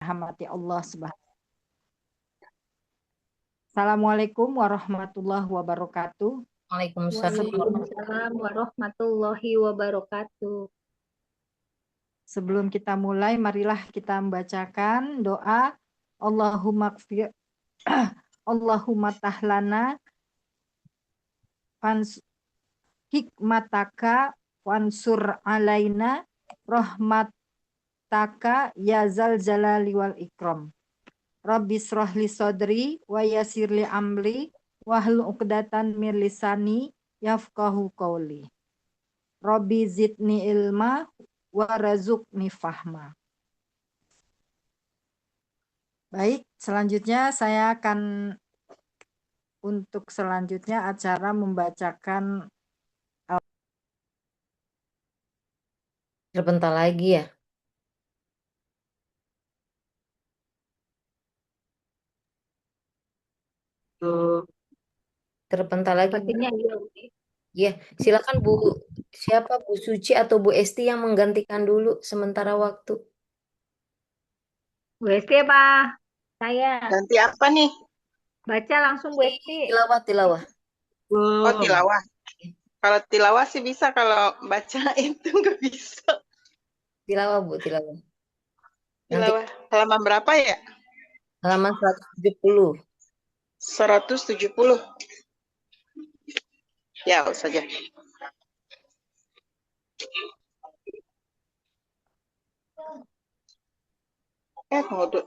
dirahmati Allah Subhanahu. Assalamualaikum warahmatullahi wabarakatuh. Waalaikumsalam warahmatullahi wabarakatuh. Sebelum kita mulai, marilah kita membacakan doa Allahumma tahlana hikmataka wansur alaina rahmataka ya zal jalali wal ikram. Rabbi srohli sodri wa yasirli amli wahlul uqdatan min lisani yafqahu qawli. Rabbi zidni ilma wa razukni fahma. Baik, selanjutnya saya akan acara membacakan Sebentar lagi ya. Terbentar lagi. Sepertinya iya. Ya, silakan Bu. Siapa Bu Suci atau Bu Esti yang menggantikan dulu sementara waktu? Bu Esti apa? Saya. Ganti apa nih? Baca langsung Bu Esti. Tilawah. Oh, tilawah. Kalau tilawah sih bisa, kalau baca itu nggak bisa. Tilawah Bu, tilawah. Tilawah. Halaman berapa ya? Halaman 170. 170. Ya, saja. Tunggu.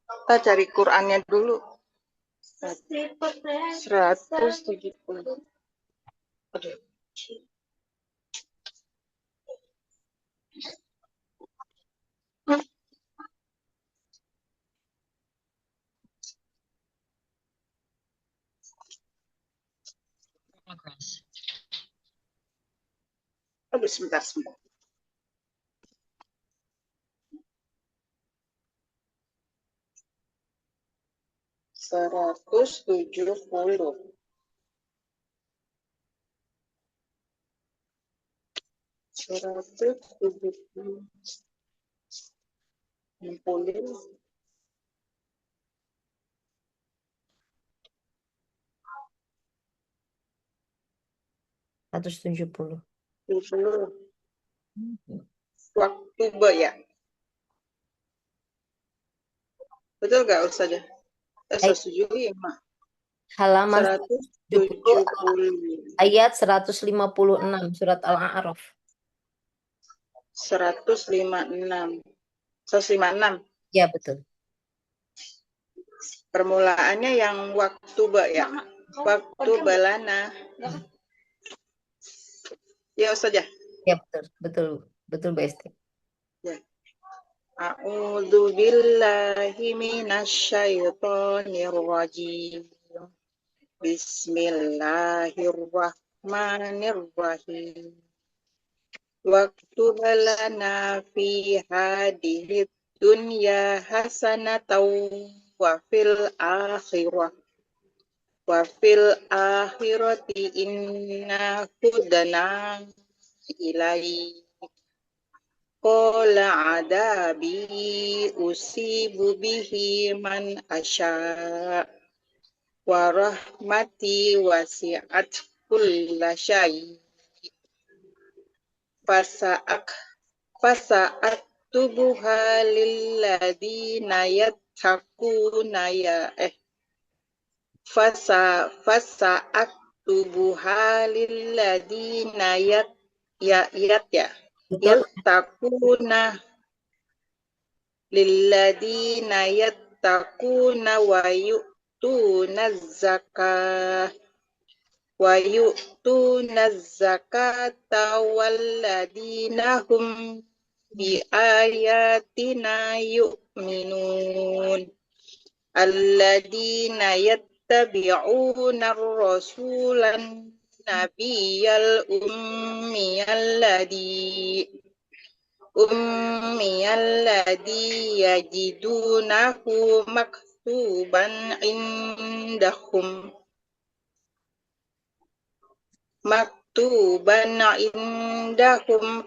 Kita cari Qur'annya dulu. 170. Aduh. Aduh, sebentar. 170. Ngumpulin. Seratus 170. Waktu ya. Betul nggak Ustazah? 170 Mak. Halaman 170. ayat 156 surat Al-A'raf. 156. 156. Ya, betul. Permulaannya yang waktu ya. Waktu balana. Ya Ustazah. Ya, betul Bu Esti. Ya. A'udzu billahi minasyaitonir rajim. Bismillahirrahmanirrahim. Waktu balana fi hadhihi dunya hasanatan wa fil akhirati inna hudana ilaihi qala adabi usibu bihi man asya wa rahmati wasi'at kulla syai fasa'aktubuha lilladina yattaquna fasa'aktubuha lilladina yattaquna wa yu'tuna zakata walladina hum bi ayatina yu'minun alladina yattabi'una ar-rasulan nabiyyal ummiyalladhi yajidunahu maktuban indahum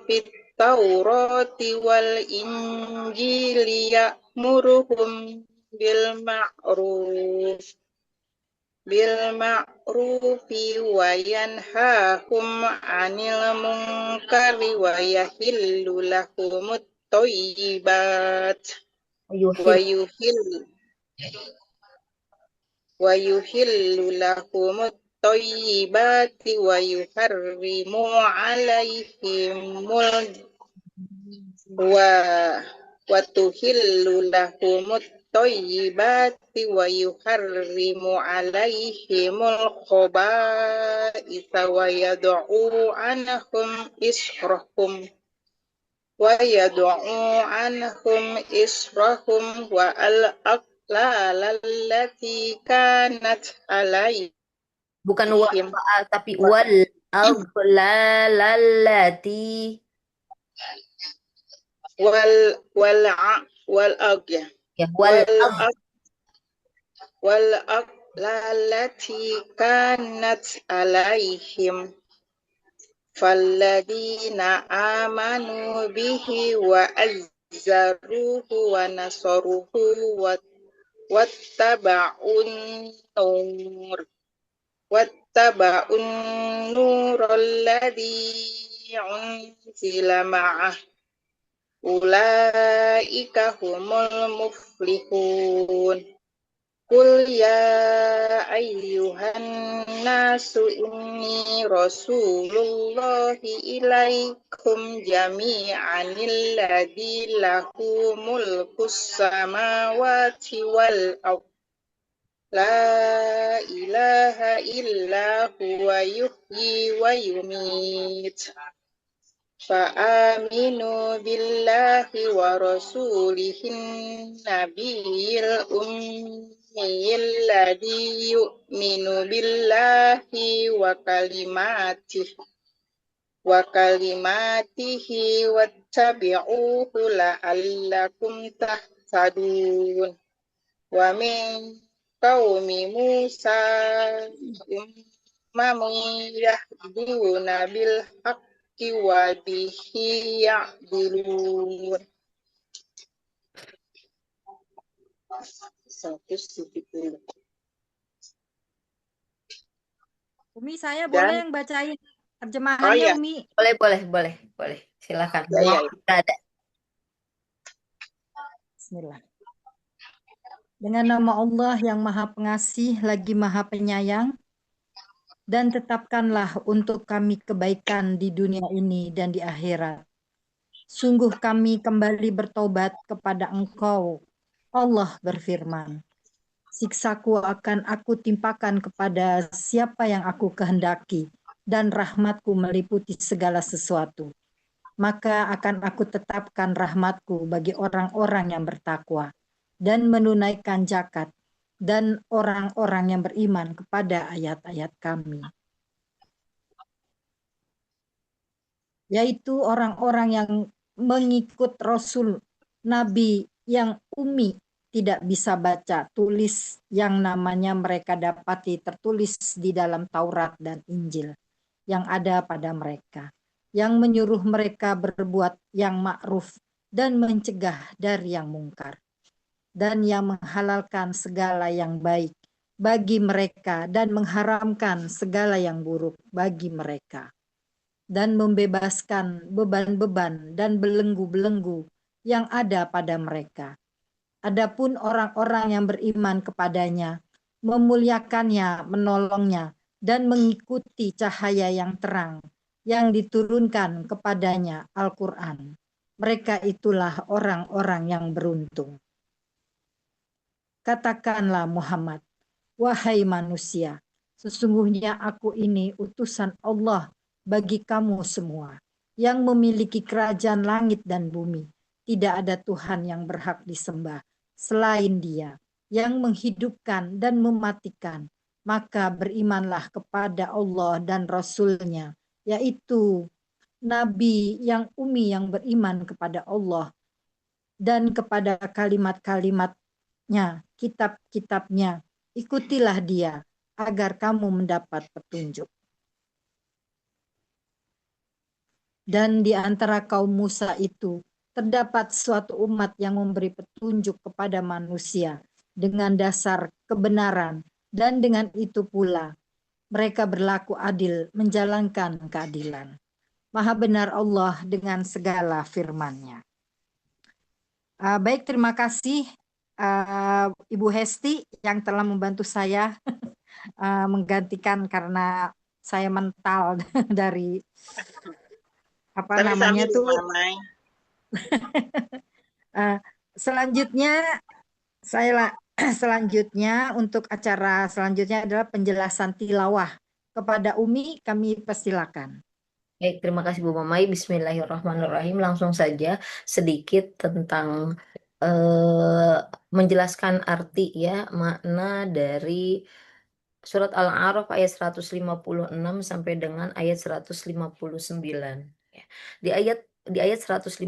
fit Taurati wal Injili ya'muruhum bil ma'rufi wa yanhahum 'anil munkari wa yahillu lahumut thayyibat wa Yuhil. yuhillu lahumut thayyibati wa yuharrimu 'alaihimul wa tuhillu lahumut thayyibati wa yuharrimu 'alaihimul khaba'itha wa yad'u anhum israhum wa al-aqlal allati kanat alaihim Bukan wal, tapi wal aglalallati. wal ag Ya, wal wal aqlallati kanat alaihim falladina amanu bihi wa azzaruhu wa nasaruhu wattaba'un alladhi unzila ma'ah ulaika humul muflihun. Qul ya ayyuhan nasu inni rasulullahi ilaikum jami'an alladzi lahu mulkus samawati wal ardh la ilaha illa huwa yuhyi wa yumit. Fa'aminu billahi wa rasulihin nabiyil ummiyil ladzi yu'minu billahi wa kalimatihi wattabi'uhu la'allakum tahtadun. Wa min qaumi Musa ummamun yahduna bil haqqi wa bihi ya'dilun. 170. Umi, saya Dan- boleh yang bacain terjemahannya, iya. Umi? Boleh. Silakan. Ya. Ada. Bismillah. Dengan nama Allah yang Maha Pengasih lagi Maha Penyayang, dan tetapkanlah untuk kami kebaikan di dunia ini dan di akhirat. Sungguh kami kembali bertobat kepada Engkau. Allah berfirman, siksaku akan aku timpakan kepada siapa yang aku kehendaki, dan rahmatku meliputi segala sesuatu. Maka akan aku tetapkan rahmatku bagi orang-orang yang bertakwa dan menunaikan zakat, dan orang-orang yang beriman kepada ayat-ayat kami. Yaitu orang-orang yang mengikut Rasul, Nabi yang ummi, tidak bisa baca tulis, yang namanya mereka dapati tertulis di dalam Taurat dan Injil yang ada pada mereka, yang menyuruh mereka berbuat yang ma'ruf dan mencegah dari yang mungkar, dan yang menghalalkan segala yang baik bagi mereka dan mengharamkan segala yang buruk bagi mereka, dan membebaskan beban-beban dan belenggu-belenggu yang ada pada mereka. Adapun orang-orang yang beriman kepadanya, memuliakannya, menolongnya, dan mengikuti cahaya yang terang yang diturunkan kepadanya, Al-Quran. Mereka itulah orang-orang yang beruntung. Katakanlah Muhammad, wahai manusia, sesungguhnya aku ini utusan Allah bagi kamu semua, yang memiliki kerajaan langit dan bumi. Tidak ada Tuhan yang berhak disembah selain Dia, yang menghidupkan dan mematikan. Maka berimanlah kepada Allah dan Rasul-Nya, yaitu Nabi yang ummi yang beriman kepada Allah dan kepada kalimat-kalimatnya, kitab-kitabnya. Ikutilah Dia agar kamu mendapat petunjuk. Dan di antara kaum Musa itu terdapat suatu umat yang memberi petunjuk kepada manusia dengan dasar kebenaran, dan dengan itu pula mereka berlaku adil, menjalankan keadilan. Maha benar Allah dengan segala firman-Nya. Baik, terima kasih Ibu Hesti yang telah membantu saya menggantikan karena saya mental dari apa Sami-sami namanya Bu tuh. Mamai. Selanjutnya selanjutnya untuk acara selanjutnya adalah penjelasan tilawah. Kepada Umi kami persilakan. Baik, terima kasih Bu Mamai. Bismillahirrahmanirrahim. Langsung saja sedikit tentang menjelaskan arti ya, makna dari surat Al-A'raf ayat 156 sampai dengan ayat 159. Ya. Di ayat 156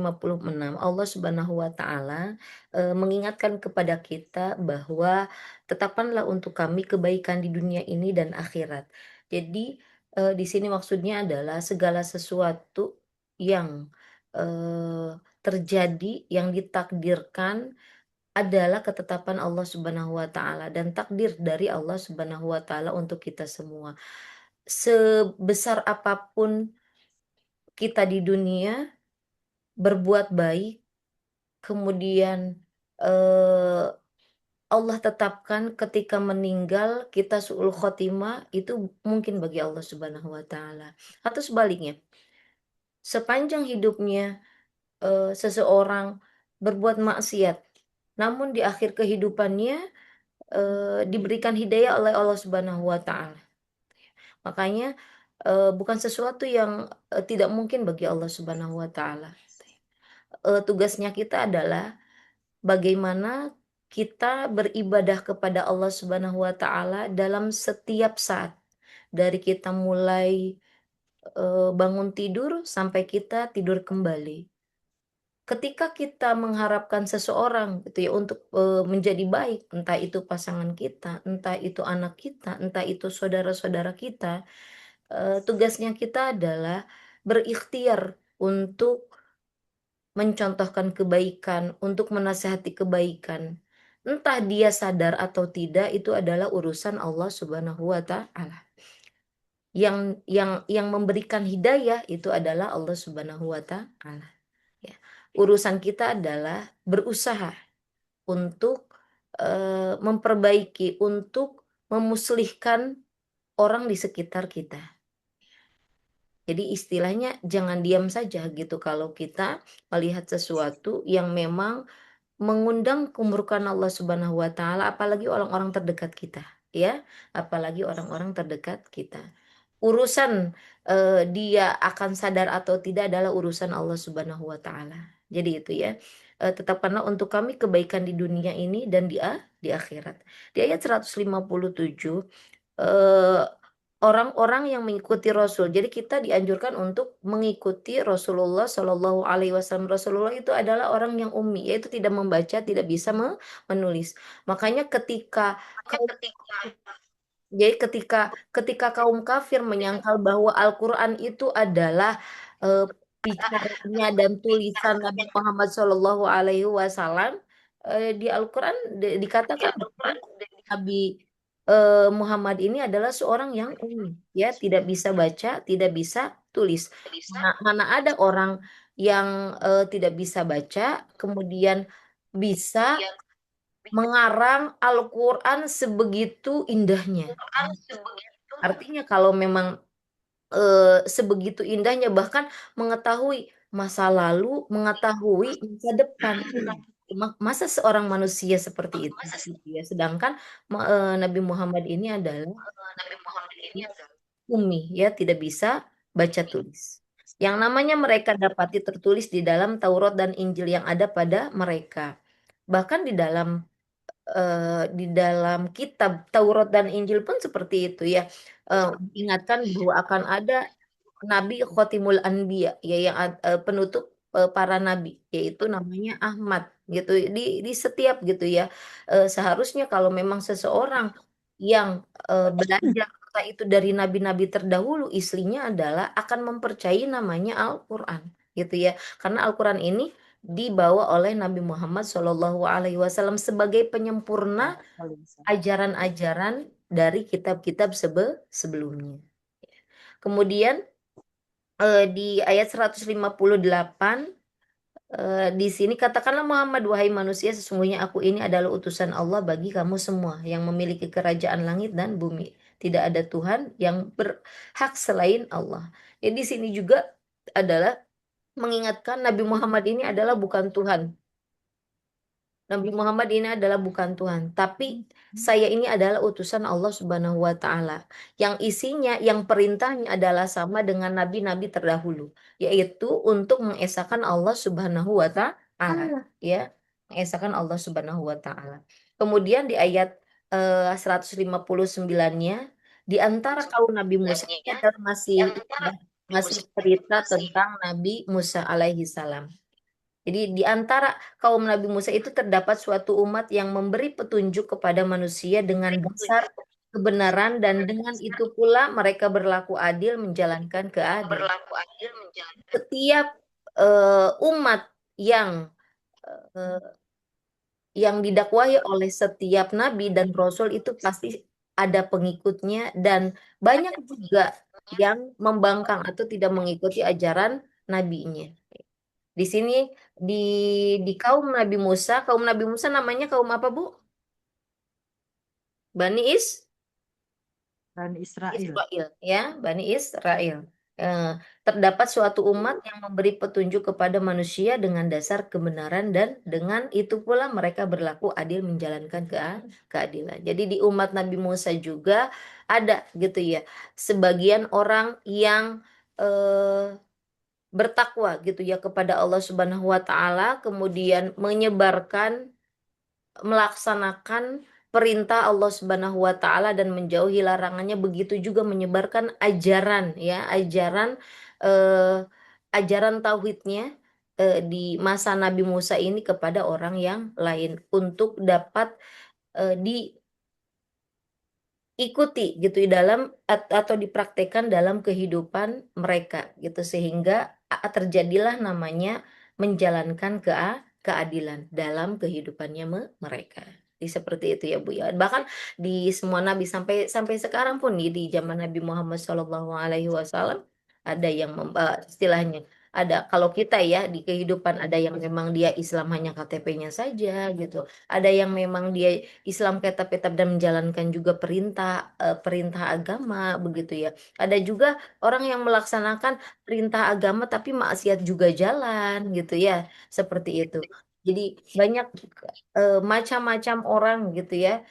Allah Subhanahu wa taala mengingatkan kepada kita bahwa tetapkanlah untuk kami kebaikan di dunia ini dan akhirat. Jadi di sini maksudnya adalah segala sesuatu yang terjadi, yang ditakdirkan adalah ketetapan Allah Subhanahu wa taala dan takdir dari Allah Subhanahu wa taala untuk kita semua. Sebesar apapun kita di dunia berbuat baik, kemudian eh, Allah tetapkan ketika meninggal kita su'ul khotimah, itu mungkin bagi Allah Subhanahu wa taala. Atau sebaliknya, sepanjang hidupnya seseorang berbuat maksiat, namun di akhir kehidupannya diberikan hidayah oleh Allah Subhanahu wa taala. Makanya bukan sesuatu yang tidak mungkin bagi Allah Subhanahu wa taala. Tugasnya kita adalah bagaimana kita beribadah kepada Allah Subhanahu wa taala dalam setiap saat. Dari kita mulai bangun tidur sampai kita tidur kembali. Ketika kita mengharapkan seseorang gitu ya untuk menjadi baik, entah itu pasangan kita, entah itu anak kita, entah itu saudara-saudara kita, tugasnya kita adalah berikhtiar untuk mencontohkan kebaikan, untuk menasihati kebaikan. Entah dia sadar atau tidak, itu adalah urusan Allah Subhanahu wa taala. Yang memberikan hidayah itu adalah Allah Subhanahu wa taala. Ya. Urusan kita adalah berusaha untuk memperbaiki, untuk memuslihkan orang di sekitar kita. Jadi istilahnya jangan diam saja gitu kalau kita melihat sesuatu yang memang mengundang kemurkaan Allah Subhanahu wa taala, apalagi orang-orang terdekat kita, ya. Apalagi orang-orang terdekat kita. Urusan dia akan sadar atau tidak adalah urusan Allah Subhanahu wa taala. Jadi itu ya. Tetapkanlah untuk kami kebaikan di dunia ini dan di akhirat. Di ayat 157 eh, orang-orang yang mengikuti Rasul. Jadi kita dianjurkan untuk mengikuti Rasulullah Shallallahu Alaihi Wasallam. Rasulullah itu adalah orang yang ummi, yaitu tidak membaca, tidak bisa menulis. Makanya jadi ketika kaum kafir menyangkal bahwa Al-Quran itu adalah bicaranya dan tulisan Nabi Muhammad Shallallahu Alaihi Wasallam, di Al-Quran dikatakan bahwa Nabi Muhammad ini adalah seorang yang ummi, ya, tidak bisa baca, tidak bisa tulis. Mana ada orang yang tidak bisa baca, kemudian bisa mengarang Al-Quran sebegitu indahnya. Artinya kalau memang sebegitu indahnya, bahkan mengetahui masa lalu, mengetahui masa depan. Masa seorang manusia seperti itu gitu ya. Sedangkan Nabi Muhammad ini adalah ummi, ya, tidak bisa baca tulis. Yang namanya mereka dapati tertulis di dalam Taurat dan Injil yang ada pada mereka. Bahkan di dalam kitab Taurat dan Injil pun seperti itu ya. Ingatkan bahwa akan ada Nabi Khotimul Anbiya, ya, yang penutup para nabi, yaitu namanya Ahmad gitu di setiap gitu ya. Seharusnya kalau memang seseorang yang belajar entah itu dari nabi-nabi terdahulu, istrinya adalah akan mempercayai namanya Al-Quran, gitu ya. Karena Al-Quran ini dibawa oleh Nabi Muhammad SAW sebagai penyempurna ajaran-ajaran dari kitab-kitab sebelumnya. Kemudian di ayat 158 di sini katakanlah Muhammad, wahai manusia, sesungguhnya aku ini adalah utusan Allah bagi kamu semua yang memiliki kerajaan langit dan bumi. Tidak ada Tuhan yang berhak selain Allah. Jadi di sini juga adalah mengingatkan Nabi Muhammad ini adalah bukan Tuhan. Nabi Muhammad ini adalah bukan Tuhan, tapi saya ini adalah utusan Allah Subhanahu wa Ta'ala, yang isinya, yang perintahnya adalah sama dengan nabi-nabi terdahulu, yaitu untuk mengesahkan Allah Subhanahu wa Ta'ala, ya, mengesahkan Allah Subhanahu wa Ta'ala. Kemudian di ayat 159-nya, di antara kaum Nabi Musa ini adalah masih cerita tentang Nabi Musa alaihi salam. Jadi di antara kaum Nabi Musa itu terdapat suatu umat yang memberi petunjuk kepada manusia dengan dasar kebenaran, dan dengan itu pula mereka berlaku adil menjalankan keadilan. Setiap umat yang didakwahi oleh setiap nabi dan rasul itu pasti ada pengikutnya, dan banyak juga yang membangkang atau tidak mengikuti ajaran nabinya. Di sini di kaum Nabi Musa namanya kaum apa, Bu? Bani Israel. Israel, ya, Bani Israel. Terdapat suatu umat yang memberi petunjuk kepada manusia dengan dasar kebenaran, dan dengan itu pula mereka berlaku adil menjalankan keadilan. Jadi di umat Nabi Musa juga ada gitu ya, sebagian orang yang bertakwa gitu ya kepada Allah Subhanahu wa Ta'ala, kemudian melaksanakan perintah Allah Subhanahu wa Ta'ala dan menjauhi larangannya, begitu juga menyebarkan ajaran ya, ajaran tauhidnya di masa Nabi Musa ini kepada orang yang lain untuk dapat diikuti gitu dalam atau dipraktekkan dalam kehidupan mereka gitu, sehingga terjadilah namanya menjalankan keadilan dalam kehidupannya mereka. Jadi seperti itu ya Bu ya. Bahkan di semua nabi sampai sekarang pun di zaman Nabi Muhammad SAW ada yang istilahnya, ada, kalau kita ya di kehidupan ada yang memang dia Islam hanya KTP-nya saja gitu. Ada yang memang dia Islam kitab-kitab dan menjalankan juga perintah agama begitu ya. Ada juga orang yang melaksanakan perintah agama tapi maksiat juga jalan gitu ya, seperti itu. Jadi banyak macam-macam orang gitu ya,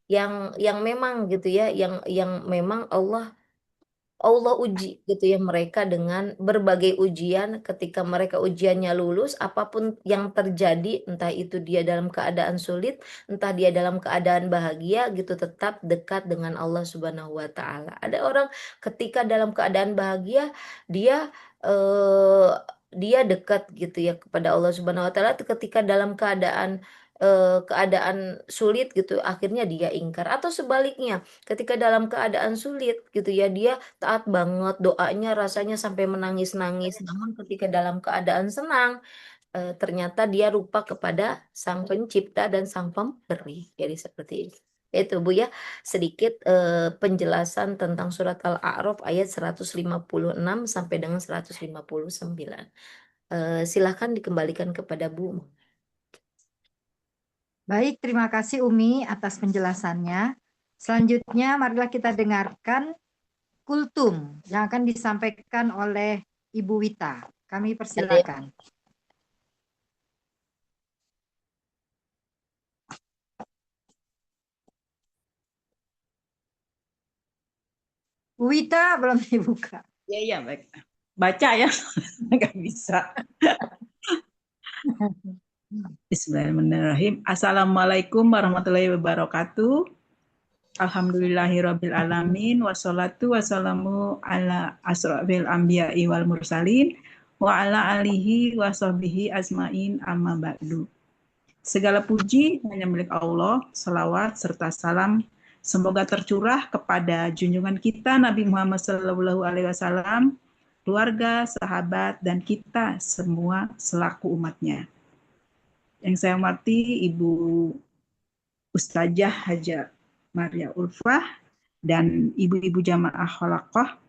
yang memang gitu ya, yang memang Allah uji gitu ya mereka dengan berbagai ujian. Ketika mereka ujiannya lulus, apapun yang terjadi, entah itu dia dalam keadaan sulit, entah dia dalam keadaan bahagia gitu, tetap dekat dengan Allah Subhanahu wa Ta'ala. Ada orang ketika dalam keadaan bahagia, dia dekat gitu ya kepada Allah Subhanahu wa Ta'ala. Ketika dalam keadaan sulit gitu, akhirnya dia ingkar, atau sebaliknya, ketika dalam keadaan sulit gitu ya, dia taat banget, doanya rasanya sampai menangis-nangis, namun ketika dalam keadaan senang, ternyata dia lupa kepada Sang Pencipta dan Sang Pemberi. Jadi seperti itu. Itu Bu ya, sedikit penjelasan tentang surat Al-A'raf ayat 156 sampai dengan 159. Silahkan dikembalikan kepada Bu. Baik, terima kasih Umi atas penjelasannya. Selanjutnya marilah kita dengarkan kultum yang akan disampaikan oleh Ibu Wita. Kami persilakan. Bu Wita belum dibuka. Iya, baik. Baca ya, nggak bisa. Bismillahirrahmanirrahim. Assalamualaikum warahmatullahi wabarakatuh. Alhamdulillahirabbil alamin, wassalatu wassalamu ala asrofil anbiya'i wal mursalin wa ala alihi wa sahbihi ajmain, amma ba'du. Segala puji hanya milik Allah, selawat serta salam Semoga tercurah kepada junjungan kita Nabi Muhammad SAW, keluarga, sahabat, dan kita semua selaku umatnya. Yang saya hormati Ibu Ustazah Haja Maria Ulfah dan ibu-ibu jamaah Khalaqah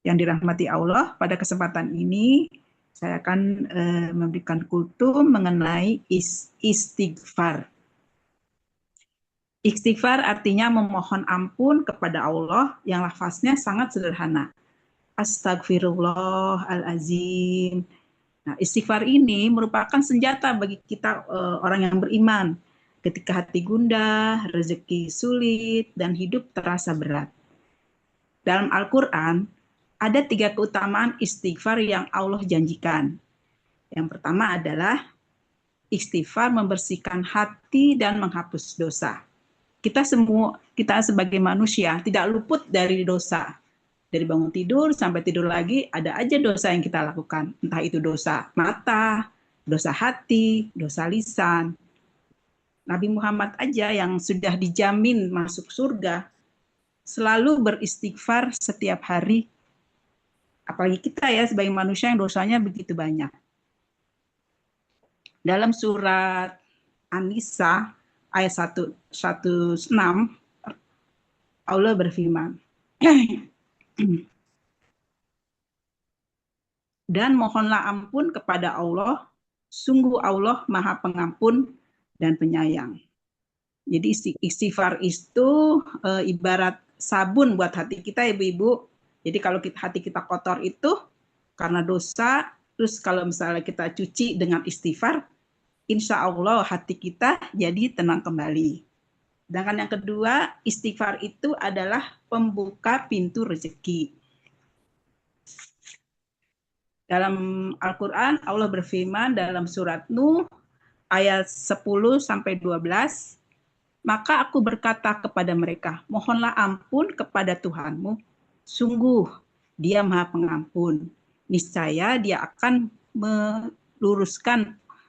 yang dirahmati Allah. Pada kesempatan ini saya akan memberikan kultum mengenai istighfar. Istighfar artinya memohon ampun kepada Allah yang lafaznya sangat sederhana. Astagfirullahalazim. Nah, istighfar ini merupakan senjata bagi kita orang yang beriman ketika hati gundah, rezeki sulit, dan hidup terasa berat. Dalam Al-Quran, ada 3 keutamaan istighfar yang Allah janjikan. Yang pertama adalah istighfar membersihkan hati dan menghapus dosa. Kita sebagai manusia tidak luput dari dosa. Dari bangun tidur sampai tidur lagi ada aja dosa yang kita lakukan. Entah itu dosa mata, dosa hati, dosa lisan. Nabi Muhammad aja yang sudah dijamin masuk surga selalu beristighfar setiap hari. Apalagi kita ya sebagai manusia yang dosanya begitu banyak. Dalam surat An-Nisa ayat 116 Allah berfirman, dan mohonlah ampun kepada Allah, sungguh Allah Maha Pengampun dan Penyayang. Jadi istighfar itu ibarat sabun buat hati kita, ibu-ibu. Jadi kalau hati kita kotor itu karena dosa, terus kalau misalnya kita cuci dengan istighfar, insya Allah hati kita jadi tenang kembali. Sedangkan yang kedua, istighfar itu adalah pembuka pintu rezeki. Dalam Al-Quran, Allah berfirman dalam surat Nuh, ayat 10-12, maka aku berkata kepada mereka, mohonlah ampun kepada Tuhanmu, sungguh Dia Maha Pengampun. Niscaya Dia akan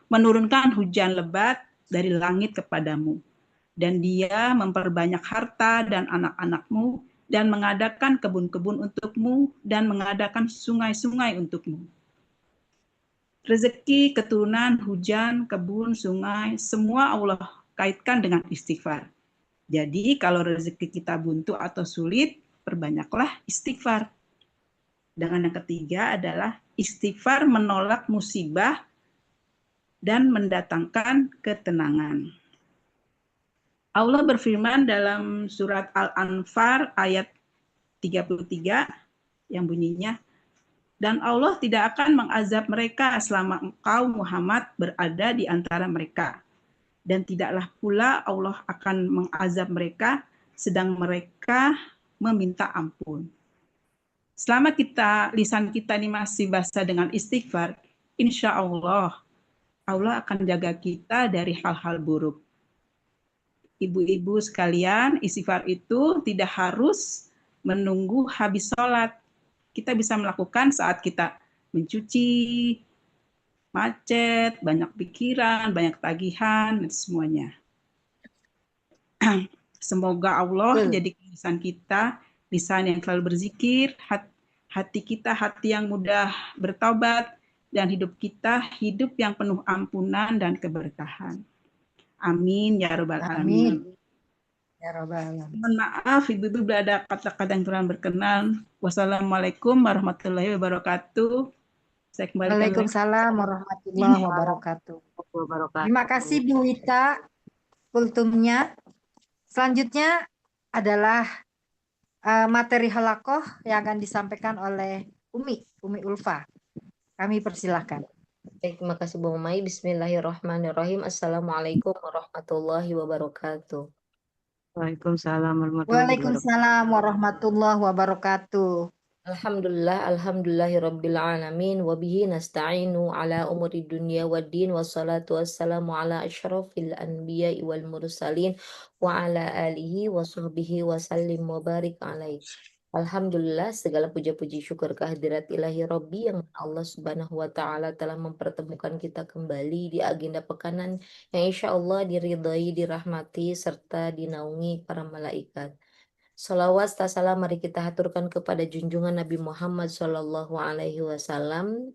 menurunkan hujan lebat dari langit kepadamu. Dan Dia memperbanyak harta dan anak-anakmu, dan mengadakan kebun-kebun untukmu, dan mengadakan sungai-sungai untukmu. Rezeki, keturunan, hujan, kebun, sungai, semua Allah kaitkan dengan istighfar. Jadi kalau rezeki kita buntu atau sulit, perbanyaklah istighfar. Dan yang ketiga adalah istighfar menolak musibah dan mendatangkan ketenangan. Allah berfirman dalam surat Al-Anfal ayat 33 yang bunyinya, dan Allah tidak akan mengazab mereka selama engkau Muhammad berada di antara mereka. Dan tidaklah pula Allah akan mengazab mereka sedang mereka meminta ampun. Selama lisan kita ini masih basah dengan istighfar, insya Allah akan jaga kita dari hal-hal buruk. Ibu-ibu sekalian, istighfar itu tidak harus menunggu habis sholat. Kita bisa melakukan saat kita mencuci, macet, banyak pikiran, banyak tagihan, dan semuanya. Semoga Allah jadi lisan kita, lisan yang selalu berzikir, hati kita hati yang mudah bertobat, dan hidup kita hidup yang penuh ampunan dan keberkahan. Amin ya rabbal alamin. Ya Rabbal alamin. Mohon maaf ibu-ibu bila ada kata-kata yang kurang berkenan. Wassalamualaikum warahmatullahi wabarakatuh. Saya kembalikan Waalaikumsalam warahmatullahi wabarakatuh. Terima kasih Bu Wita kultumnya. Selanjutnya adalah materi halakoh yang akan disampaikan oleh Umi Ulfa. Kami persilahkan. Baik, terima kasih Bu Mai. Bismillahirrahmanirrahim. Assalamualaikum warahmatullahi wabarakatuh. Waalaikumsalam warahmatullahi wabarakatuh. Alhamdulillahirabbil alamin wa bihi nasta'inu ala umuri dunya waddin wassalatu wassalamu ala asyrafil anbiya'i wal mursalin wa ala alihi wa sahbihi wa sallim wa barik alaihi. Alhamdulillah, segala puja-puji syukur kehadirat ilahi Robbi yang Allah Subhanahu wa Ta'ala telah mempertemukan kita kembali di agenda pekanan yang insya Allah diridhai, dirahmati, serta dinaungi para malaikat. Salawat serta salam mari kita haturkan kepada junjungan Nabi Muhammad Sallallahu Alaihi Wasallam.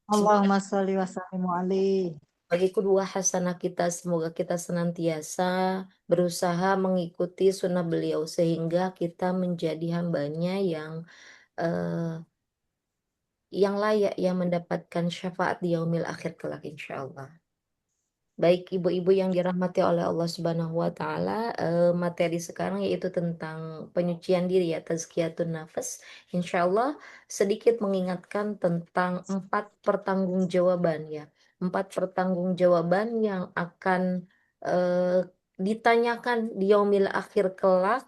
Allahumma sholli wa sallim alaihi. Bagi kedua hasanah kita, semoga kita senantiasa berusaha mengikuti sunnah beliau sehingga kita menjadi hambanya yang layak yang mendapatkan syafaat di yaumil akhir kelak insya Allah. Baik ibu-ibu yang dirahmati oleh Allah Subhanahu wa Ta'ala, materi sekarang yaitu tentang penyucian diri ya, tazkiyatun nafas. Insya Allah sedikit mengingatkan tentang 4 pertanggungjawaban ya. 4 pertanggungjawaban yang akan ditanyakan di yaumil akhir kelak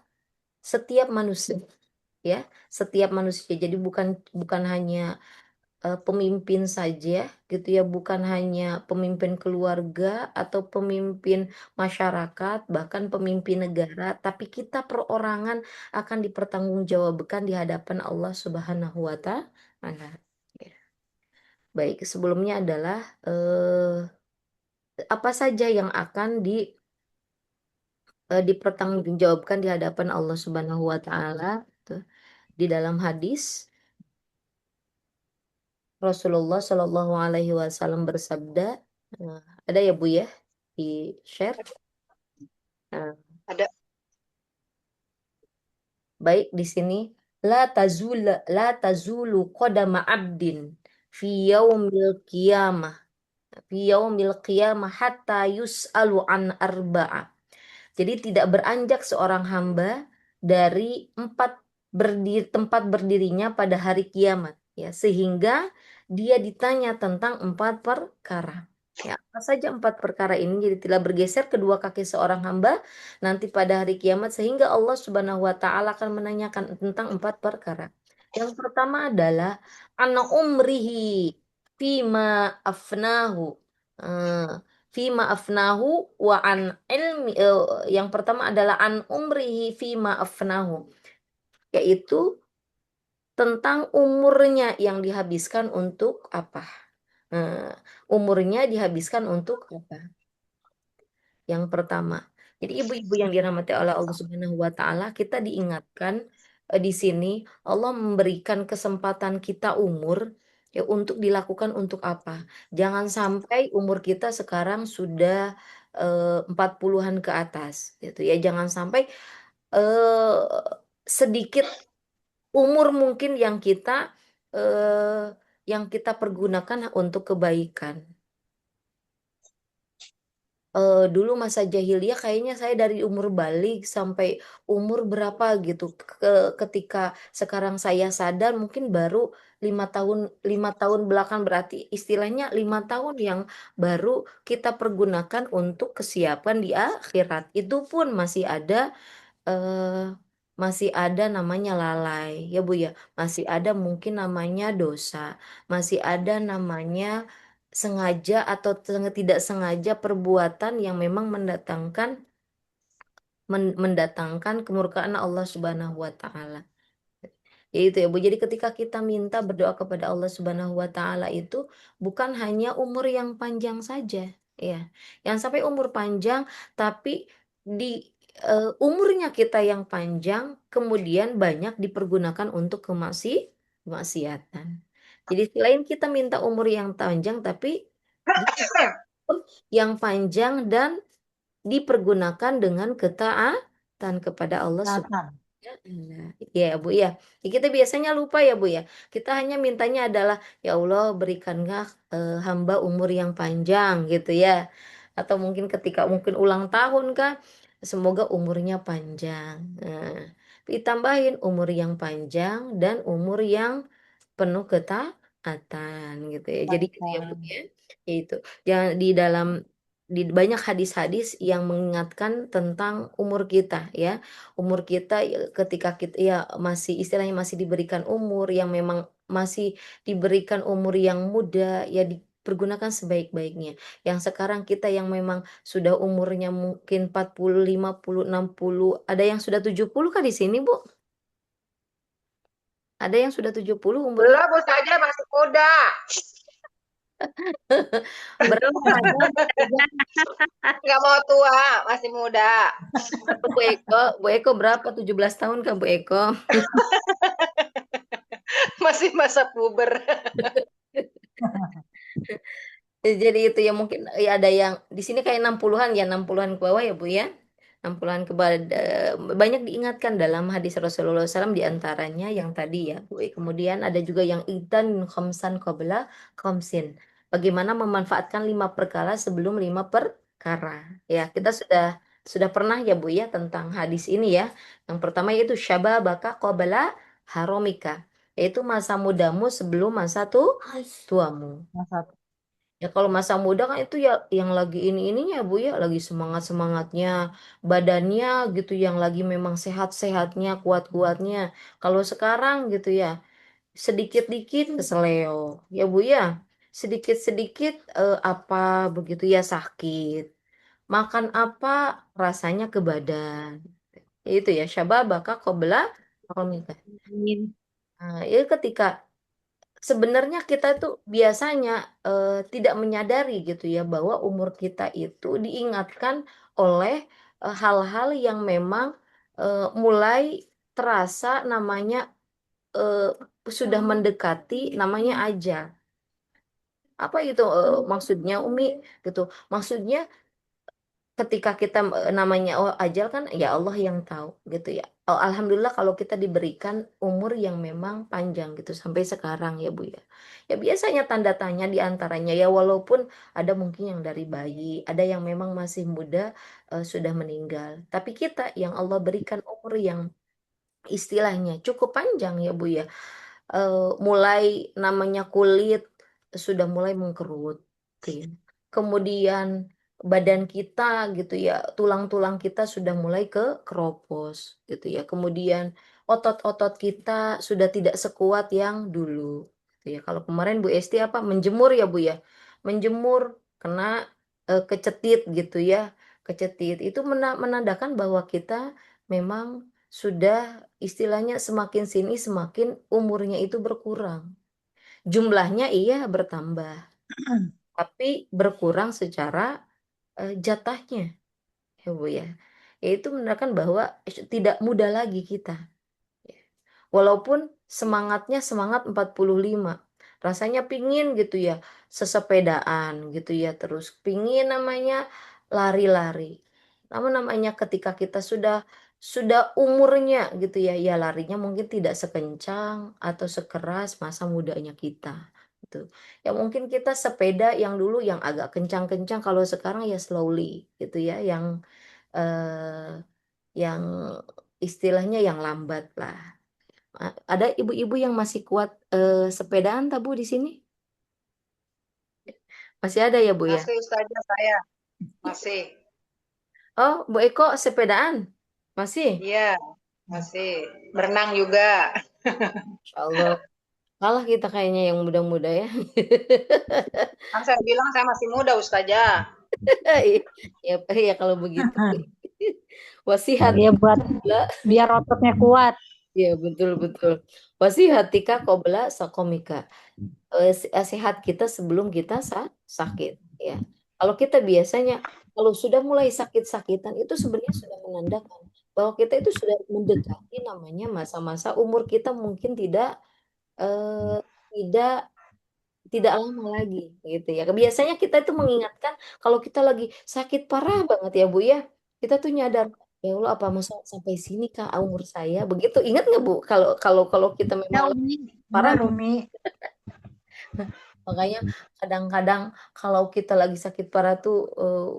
setiap manusia ya, setiap manusia. Jadi bukan hanya pemimpin saja gitu ya, bukan hanya pemimpin keluarga atau pemimpin masyarakat, bahkan pemimpin negara, tapi kita perorangan akan dipertanggungjawabkan di hadapan Allah Subhanahu wa Ta'ala. Ya. Baik, sebelumnya adalah apa saja yang akan dipertanggungjawabkan di hadapan Allah Subhanahu wa Ta'ala tuh. Di dalam hadis Rasulullah Shallallahu Alaihi Wasallam bersabda, ada ya Bu ya di share. Nah, Ada. baik di sini la tazulu qadama abdin fi yaumil qiyamah hatta yus'alu an arba'a. Jadi tidak beranjak seorang hamba dari tempat berdirinya pada hari kiamat ya, sehingga dia ditanya tentang 4 perkara. Ya, apa saja 4 perkara ini? Jadi tidak bergeser kedua kaki seorang hamba nanti pada hari kiamat sehingga Allah Subhanahu wa Ta'ala akan menanyakan tentang 4 perkara. Yang pertama adalah ana umrihi fima afnahu. Fima afnahu wa an ilmi, yang pertama adalah an umrihi fima afnahu, yaitu tentang umurnya yang dihabiskan untuk apa. Umurnya dihabiskan untuk apa? Yang pertama. Jadi ibu-ibu yang dirahmati oleh Allah Subhanahu wa Ta'ala, kita diingatkan di sini Allah memberikan kesempatan kita umur ya untuk dilakukan untuk apa? Jangan sampai umur kita sekarang sudah 40-an ke atas gitu ya. Jangan sampai sedikit umur mungkin yang kita pergunakan untuk kebaikan. Dulu masa jahiliyah kayaknya saya dari umur balik sampai umur berapa gitu. Ketika sekarang saya sadar mungkin baru 5 tahun belakang, berarti istilahnya 5 tahun yang baru kita pergunakan untuk kesiapan di akhirat. Itu pun masih ada namanya lalai ya Bu ya, masih ada mungkin namanya dosa, masih ada namanya sengaja atau tidak sengaja perbuatan yang memang mendatangkan kemurkaan Allah Subhanahu wa Ta'ala. Yaitu ya Bu, jadi ketika kita minta berdoa kepada Allah Subhanahu wa Ta'ala itu bukan hanya umur yang panjang saja ya, yang sampai umur panjang tapi di umurnya kita yang panjang kemudian banyak dipergunakan untuk kemaksiatan. Jadi selain kita minta umur yang panjang tapi yang panjang dan dipergunakan dengan ketaatan kepada Allah Subhanahu. Ya Bu ya. Kita biasanya lupa ya Bu ya. Kita hanya mintanya adalah ya Allah berikanlah hamba umur yang panjang gitu ya. Atau mungkin ketika mungkin ulang tahun kah, semoga umurnya panjang. Nah, ditambahin umur yang panjang dan umur yang penuh ketaatan gitu ya. Jadi gitu ya Bu ya. Itu. Yang di banyak hadis-hadis yang mengingatkan tentang umur kita ya. Umur kita ketika kita ya masih istilahnya masih diberikan umur yang memang masih diberikan umur yang muda ya dipergunakan sebaik-baiknya. Yang sekarang kita yang memang sudah umurnya mungkin 40, 50, 60, ada yang sudah 70 kah di sini Bu? Ada yang sudah 70 umurnya? Belum, Ustazah masih muda. Berapa Nggak mau tua, masih muda. Bu Eko? Bu Eko berapa? 17 tahun kan Bu Eko? Masih masa puber. Jadi itu ya mungkin ya ada yang di sini kayak 60-an ya, 60-an ke bawah ya Bu ya. 60-an ke bawah banyak diingatkan dalam hadis Rasulullah SAW diantaranya yang tadi ya Bu. Kemudian ada juga yang idan khamsan qabla khamsin. Bagaimana memanfaatkan 5 perkara sebelum 5 perkara. Ya, kita sudah pernah ya Bu ya tentang hadis ini ya. Yang pertama yaitu syababaka qabla haromika, yaitu masa mudamu sebelum masa tuamu. Masa Ya kalau masa muda kan itu ya yang lagi ininya Bu ya, lagi semangat-semangatnya, badannya gitu yang lagi memang sehat-sehatnya, kuat-kuatnya. Kalau sekarang gitu ya, sedikit-dikit keseleo, ya Bu ya. Sedikit-sedikit apa begitu ya sakit. Makan apa rasanya ke badan. Itu ya syababaka qabla haramika. Amin. Nah, ya ketika sebenarnya kita tuh biasanya tidak menyadari gitu ya bahwa umur kita itu diingatkan oleh hal-hal yang memang mulai terasa namanya eh, sudah mendekati namanya ajal. Apa itu maksudnya Umi gitu? Maksudnya ketika kita namanya ajal kan ya Allah yang tahu gitu ya. Oh, alhamdulillah kalau kita diberikan umur yang memang panjang gitu sampai sekarang ya Bu ya. Ya biasanya tanda tanya di antaranya ya walaupun ada mungkin yang dari bayi, ada yang memang masih muda sudah meninggal. Tapi kita yang Allah berikan umur yang istilahnya cukup panjang ya Bu ya. Mulai namanya kulit sudah mulai mengkerut, gitu ya. Kemudian badan kita gitu ya, tulang-tulang kita sudah mulai keropos gitu ya. Kemudian otot-otot kita sudah tidak sekuat yang dulu. Gitu ya. Kalau kemarin Bu Esti apa menjemur ya Bu ya, menjemur kena kecetit gitu ya, kecetit itu menandakan bahwa kita memang sudah istilahnya semakin sini semakin umurnya itu berkurang. Jumlahnya iya bertambah, tapi berkurang secara jatahnya, ya Bu ya. Yaitu menandakan bahwa tidak muda lagi kita. Walaupun semangatnya semangat 45. Rasanya pingin gitu ya, sesepedaan gitu ya, terus pingin namanya lari-lari. Namun namanya ketika kita sudah umurnya gitu ya, ya larinya mungkin tidak sekencang atau sekeras masa mudanya kita. Gitu. Ya mungkin kita sepeda yang dulu yang agak kencang-kencang, kalau sekarang ya slowly gitu ya, yang istilahnya yang lambat lah. Ada ibu-ibu yang masih kuat sepedaan tak Bu di sini? Masih ada ya Bu ya? Masih Ustazah saya. Masih. Oh, Bu Eko sepedaan? Masih? Iya, masih. Berenang juga. Insya Allah. Kalah kita kayaknya yang muda-muda ya. Kan saya bilang saya masih muda Ustazah. Ya, ya kalau begitu. Wasihat. Ya buat biar ototnya kuat. Ya betul-betul. Wasihatika qabla sakomika. Sehat kita sebelum kita sakit ya. Kalau kita biasanya kalau sudah mulai sakit-sakitan itu sebenarnya sudah menandakan bahwa kita itu sudah mendekati namanya masa-masa umur kita mungkin eh, tidak tidak lama lagi gitu ya. Biasanya kita itu mengingatkan kalau kita lagi sakit parah banget ya Bu ya. Kita tuh nyadar ya Allah apa masa sampai sini Kak umur saya begitu. Ingat nggak Bu kalau kalau kalau kita ya memang Umi, parah. benar Umi. Makanya kadang-kadang kalau kita lagi sakit parah tuh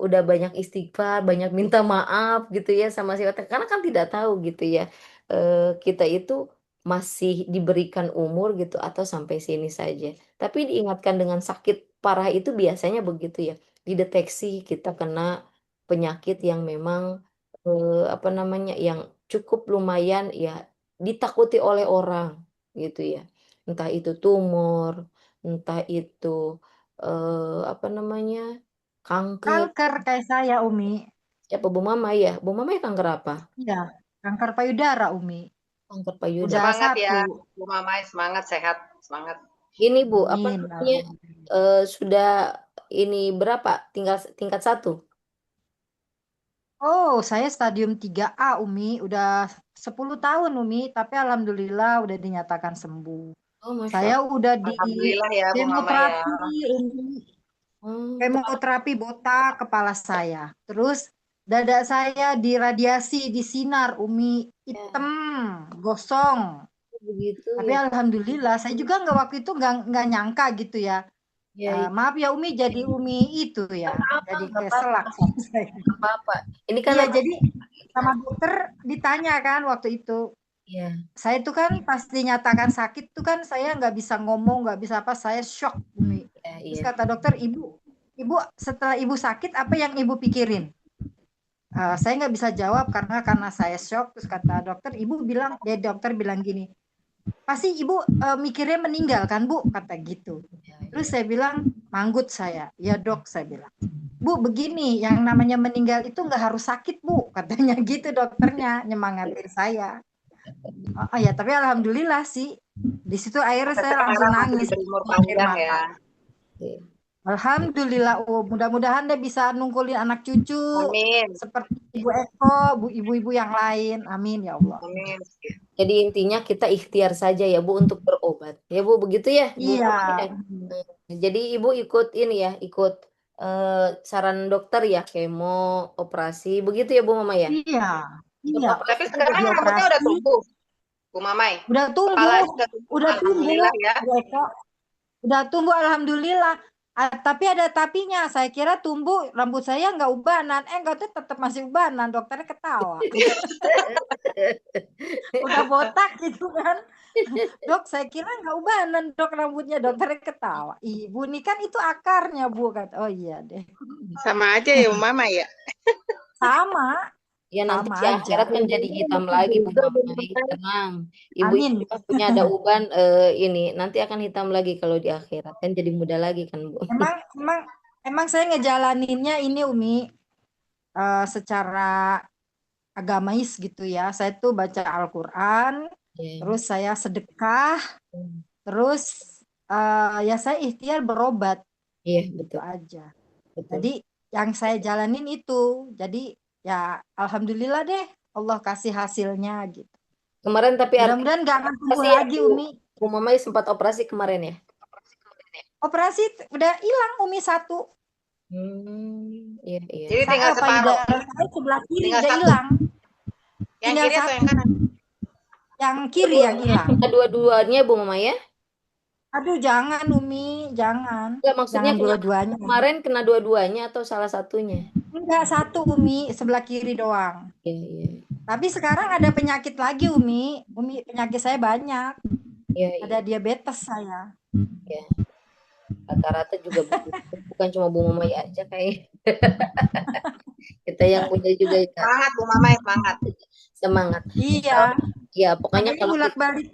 udah banyak istighfar, banyak minta maaf gitu ya sama siapa. Karena kan tidak tahu gitu ya. Kita itu masih diberikan umur gitu atau sampai sini saja. Tapi diingatkan dengan sakit parah itu biasanya begitu ya. Dideteksi kita kena penyakit yang memang apa namanya yang cukup lumayan ya ditakuti oleh orang gitu ya. Entah itu tumor, entah itu apa namanya kanker. Kanker kayak saya Umi. Ya Bu Mama ya, Bu Mama ya kanker apa? Iya, kanker payudara Umi. Kanker payudara. Udah Semangat ya, 1. Bu Mamai, semangat, sehat, semangat. Ini Bu, apa Amin. namanya? Sudah ini berapa? Tingkat 1. Oh, saya stadium 3A, Umi. Udah 10 tahun, Umi. Tapi alhamdulillah udah dinyatakan sembuh. Oh, Masya Saya udah di Alhamdulillah ya, Bu Mamai ya. kemoterapi, Umi. Allah. Kemoterapi botak kepala saya. Terus dada saya diradiasi, disinar, Umi. Hitam, gosong. Begitu Tapi ya. alhamdulillah, saya juga waktu itu nggak nyangka gitu ya. Ya, Maaf ya Umi, jadi Umi itu ya. Jadi nggak keselak sama saya. apa-apa. Ini kan Iya, jadi sama dokter ditanya kan waktu itu. ya. Saya itu kan pas dinyatakan sakit tuh kan saya nggak bisa ngomong, nggak bisa apa, saya shock, Umi. Ya, Terus iya. kata dokter, ibu setelah ibu sakit apa yang ibu pikirin? Saya nggak bisa jawab karena saya shock. Terus kata dokter, dokter bilang gini, pasti ibu mikirnya meninggal kan Bu, kata gitu. Terus saya bilang, manggut saya. Ya dok, saya bilang, Bu begini, yang namanya meninggal itu nggak harus sakit Bu, katanya gitu dokternya, nyemangatin saya. Oh ya, tapi alhamdulillah sih, di situ akhirnya saya langsung Sekarang masih nangis. diberi umur panjang ya. Alhamdulillah, mudah-mudahan dia bisa nungkulin anak cucu Amin. seperti Ibu Eko, ibu-ibu yang lain. Amin ya Allah. Amin. Jadi intinya kita ikhtiar saja ya Bu untuk berobat. Ya Bu, begitu ya Bu? Iya. Jadi Ibu ikut ini ya, ikut saran dokter ya, kemo, operasi, begitu ya Bu Mama ya? Iya. Tapi sekarang rambutnya udah tumbuh, Bu Mamai. Udah tumbuh. Kepala Udah tumbuh. Alhamdulillah ya. Udah tumbuh alhamdulillah. Tapi ada tapinya. Saya kira tumbuh rambut saya nggak ubanan. Enggak, tuh tetap masih ubanan. Dokternya ketawa. Udah botak gitu kan. Dok, saya kira nggak ubanan dok rambutnya. Dokternya ketawa. Ibu ini kan itu akarnya Bu, kata. Oh iya deh. Sama aja ya Mama ya. Sama. Ya nanti Sama di aja. akhirat kan jadi hitam lagi Bu Mamai. Tenang. Ibu Amin. juga punya ada uban ini nanti akan hitam lagi kalau di akhirat kan jadi muda lagi kan Bu. Emang saya ngejalaninnya ini Umi secara agamais gitu ya. Saya tuh baca Al-Qur'an, terus saya sedekah, terus ya saya ikhtiar berobat. Iya, Gitu aja. betul. Jadi yang saya jalanin itu. Jadi ya alhamdulillah deh Allah kasih hasilnya gitu. Kemarin tapi Mudah-mudahan nggak akan tumbuh Operasi ya, lagi Bu? Umi. Bu Mamai sempat operasi kemarin ya? Operasi udah hilang Umi 1. Iya. Jadi tinggal separuh. Payudara saya sebelah kiri Tinggal udah satu. hilang. Yang Tinggal kiri atau yang satu. kanan? Yang kiri yang hilang. Dua-duanya Bu Mamai ya? Aduh jangan Umi, jangan. Enggak, maksudnya Jangan dua-duanya. kemarin kena dua-duanya atau salah satunya? Enggak, 1 Umi, sebelah kiri doang. Iya. Tapi sekarang ada penyakit lagi Umi. Penyakit saya banyak. Iya. Ada diabetes saya. Ya. Rata-rata juga begitu. Bukan cuma Bu Mamai aja kayak. Kita yang punya juga ya. Semangat Bu Mamai, semangat. Semangat. Iya. Ya, pokoknya Makanya kalau bolak-balik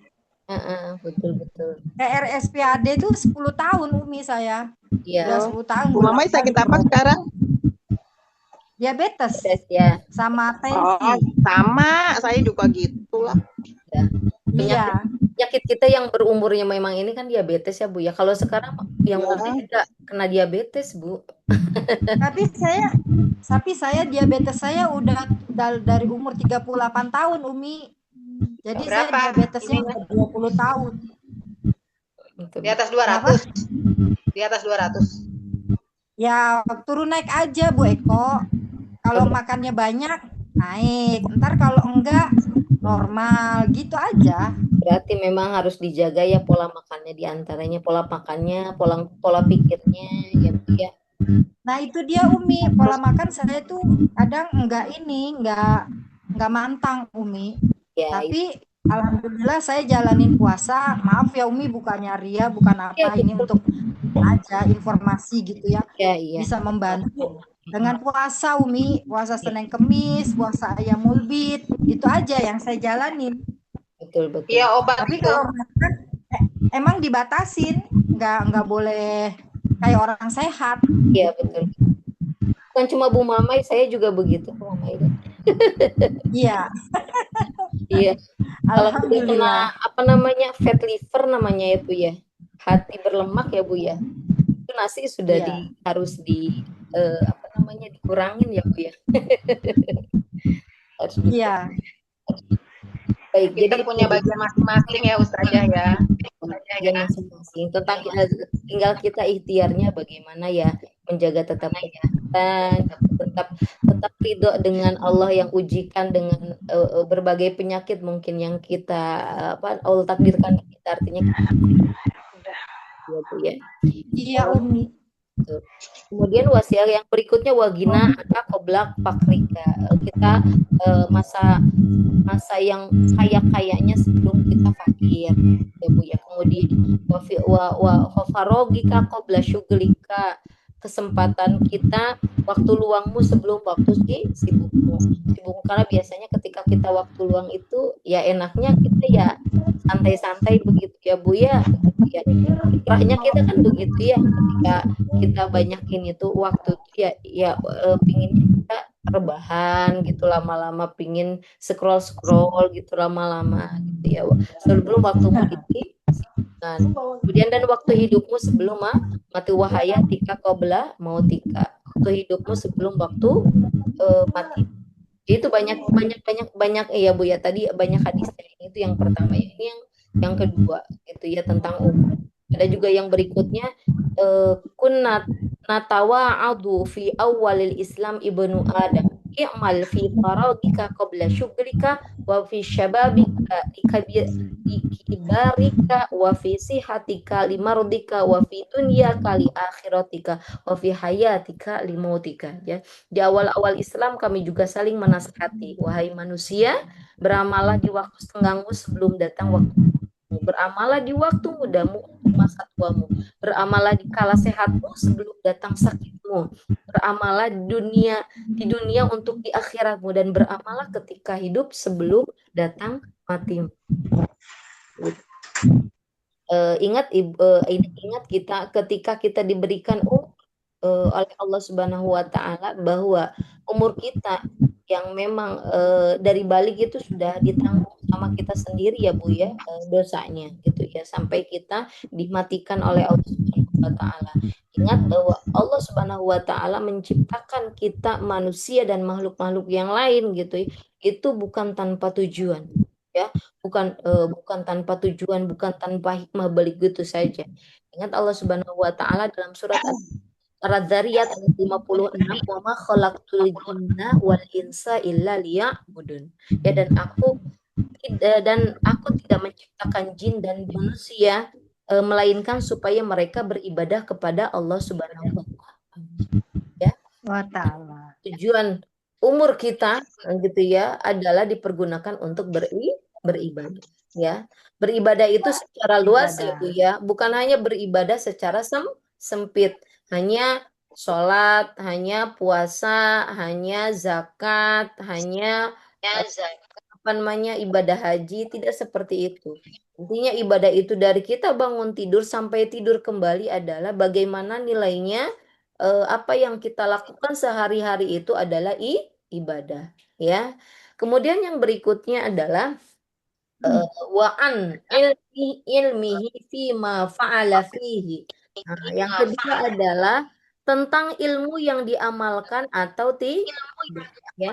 betul. RSPAD itu 10 tahun Umi saya. Iya. Udah 10 tahun. Bu Mamai sakit apa sekarang? Diabetes Ya. sama tensi. Oh, sama. Saya juga gitu lah. Iya. Penyakit kita yang berumurnya memang ini kan diabetes ya Bu ya. Kalau sekarang yang muda juga kena diabetes Bu. Tapi saya diabetes saya udah dari umur 38 tahun Umi. Jadi Berapa? saya diabetesnya udah 20 tahun. Di atas 200. Di atas 200. Ya turun naik aja Bu Eko. Kalau makannya banyak naik. Ntar kalau enggak normal gitu aja. Berarti memang harus dijaga ya pola makannya, diantaranya pola makannya, pola pikirnya ya Bu ya. Nah itu dia Umi, pola makan saya tuh kadang enggak mantang Umi. Ya, Tapi alhamdulillah saya jalanin puasa. Maaf ya Umi, bukannya ria, bukan apa, ini untuk aja informasi gitu ya. Iya. Bisa membantu. Dengan puasa Umi, puasa Senin Kemis, puasa ayam mulbit, itu aja yang saya jalanin. Betul. Iya, obat Tapi itu. kalau makan emang dibatasin, nggak boleh kayak orang sehat. Iya, betul. Bukan cuma Bu Mamai, saya juga begitu Bu Mamai. Iya. Iya. Kalau udah kena Alhamdulillah. apa namanya fat liver namanya itu ya, hati berlemak ya Bu ya. Itu nasi sudah Iya. harus apa namanya dikurangin ya Bu ya. Harus Iya. baik. Kita Jadi punya bagian masing-masing ya Ustazah ya. bagian masing-masing tentang tinggal kita ikhtiarnya bagaimana ya menjaga tetap kesehatan, tetap ridho dengan Allah yang ujikan dengan berbagai penyakit mungkin yang kita Allah takdirkan kita, artinya ya Bu ya. Iya, Umi. Tuh. Kemudian wasiat yang berikutnya wagina qoblak pakrika. Kita masa yang kaya-kayanya sebelum kita fakir ya Bu ya. Kemudian wa farogika qabla syughlika, kesempatan kita waktu luangmu sebelum waktu sibukmu. Karena biasanya ketika kita waktu luang itu ya enaknya kita ya santai-santai begitu ya Bu ya. Ya fitrahnya kita kan begitu ya, ketika kita banyakin itu waktu ya pinginnya kita rebahan gitu, lama-lama pingin scroll gitu lama-lama gitu ya, sebelum waktumu disibukkan. Kemudian dan waktu hidupmu sebelum mati wahayatika qabla mautika, waktu hidupmu sebelum waktu mati. Itu banyak ya Bu ya, tadi banyak hadisnya. Itu yang pertama ya. Ini yang kedua itu ya tentang umur. Ada juga yang berikutnya kunna natawa'adu fi awalil Islam ibnu Adam i'mal fi faradika qabla syughlika wa fi syababika likibarika wa fi sihatika limardika wa fi dunyaka li akhiratika wa fi hayatika limautika ya. Di awal-awal Islam kami juga saling menasihati, wahai manusia, beramalah di waktu senggangmu sebelum datang waktu, beramalah di waktu mudamu untuk masa tuamu, beramalah di kala sehatmu sebelum datang sakitmu, beramalah di dunia untuk di akhiratmu, dan beramalah ketika hidup sebelum datang matimu. Ingat kita ketika kita diberikan oleh Allah Subhanahu wa Ta'ala bahwa umur kita yang memang dari balik itu sudah ditanggung sama kita sendiri ya Bu ya, dosanya gitu ya, sampai kita dimatikan oleh Allah Subhanahu wa Ta'ala. Ingat bahwa Allah Subhanahu wa Ta'ala menciptakan kita manusia dan makhluk-makhluk yang lain gitu ya, itu bukan tanpa tujuan ya, bukan tanpa tujuan, bukan tanpa hikmah balik gitu saja. Ingat Allah Subhanahu wa Ta'ala dalam surat Ar-Dzariyat ayat 56, wa ma khalaqtul jinna wal insa illa liya'budun. Ya, dan aku tidak menciptakan jin dan manusia melainkan supaya mereka beribadah kepada Allah Subhanahu wa Ta'ala. Ya. Wa ta'ala. Tujuan umur kita gitu ya adalah dipergunakan untuk beribadah ya. Beribadah itu secara luas gitu ya, bukan hanya beribadah secara sempit, hanya sholat, hanya puasa, hanya zakat, hanya apa namanya ibadah haji, tidak seperti itu. Intinya ibadah itu dari kita bangun tidur sampai tidur kembali adalah bagaimana nilainya, apa yang kita lakukan sehari-hari itu adalah ibadah ya. Kemudian yang berikutnya adalah wa'an ilmihi fima fa'ala fihi. Nah, yang kedua adalah tentang ilmu yang diamalkan atau tidak ya,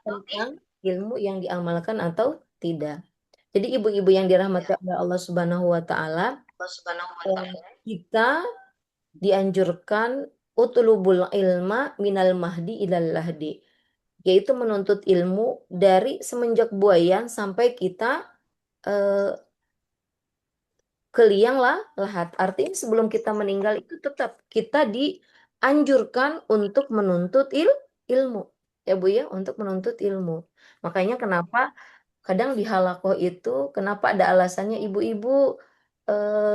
tentang ilmu yang diamalkan atau tidak. Jadi ibu-ibu yang dirahmati oleh Allah Subhanahu wa Ta'ala, kita dianjurkan utlubul ilma minal mahdi ilal lahdi, yaitu menuntut ilmu dari semenjak buayan sampai kita ke liang lahat. Artinya sebelum kita meninggal itu tetap kita dianjurkan untuk menuntut ilmu ya Bu ya, untuk menuntut ilmu. Makanya kenapa kadang di halakoh itu kenapa ada alasannya ibu-ibu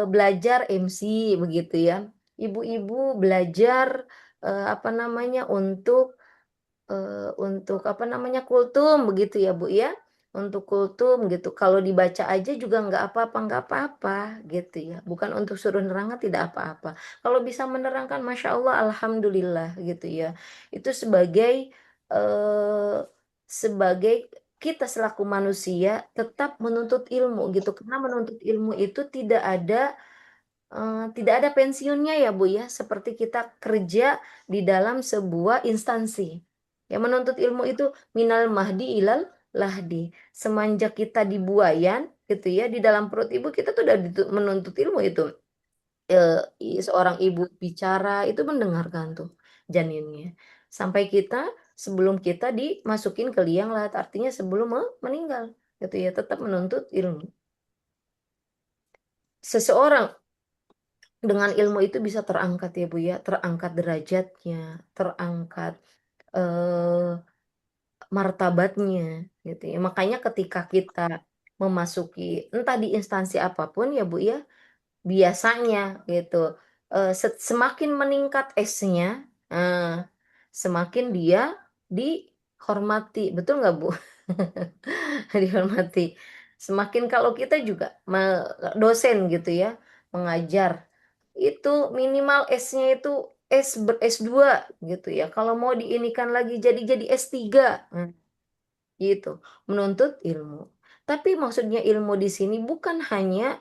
belajar MC begitu ya, ibu-ibu belajar apa namanya untuk apa namanya kultum begitu ya Bu ya, untuk kultum gitu. Kalau dibaca aja juga nggak apa-apa gitu ya, bukan untuk suruh nerangkan, tidak apa-apa. Kalau bisa menerangkan Masya Allah Alhamdulillah gitu ya, itu sebagai kita selaku manusia tetap menuntut ilmu gitu, karena menuntut ilmu itu tidak ada pensiunnya ya Bu ya, seperti kita kerja di dalam sebuah instansi. Ya, menuntut ilmu itu minal mahdi ilal lahdi. Semenjak kita di buayan gitu ya, di dalam perut ibu kita tuh udah menuntut ilmu itu. Seorang ibu bicara itu mendengarkan tuh janinnya. Sampai sebelum kita dimasukin ke liang lahat, artinya sebelum meninggal gitu ya, tetap menuntut ilmu. Seseorang dengan ilmu itu bisa terangkat ya Bu ya, terangkat derajatnya, terangkat eh, martabatnya gitu ya. Makanya ketika kita memasuki entah di instansi apapun ya Bu ya, biasanya gitu semakin meningkat S-nya, semakin dia dihormati, betul nggak Bu? Dihormati. Semakin kalau kita juga dosen gitu ya, mengajar itu minimal S-nya itu S2 gitu ya. Kalau mau diinikan lagi jadi S3. Gitu, menuntut ilmu. Tapi maksudnya ilmu di sini bukan hanya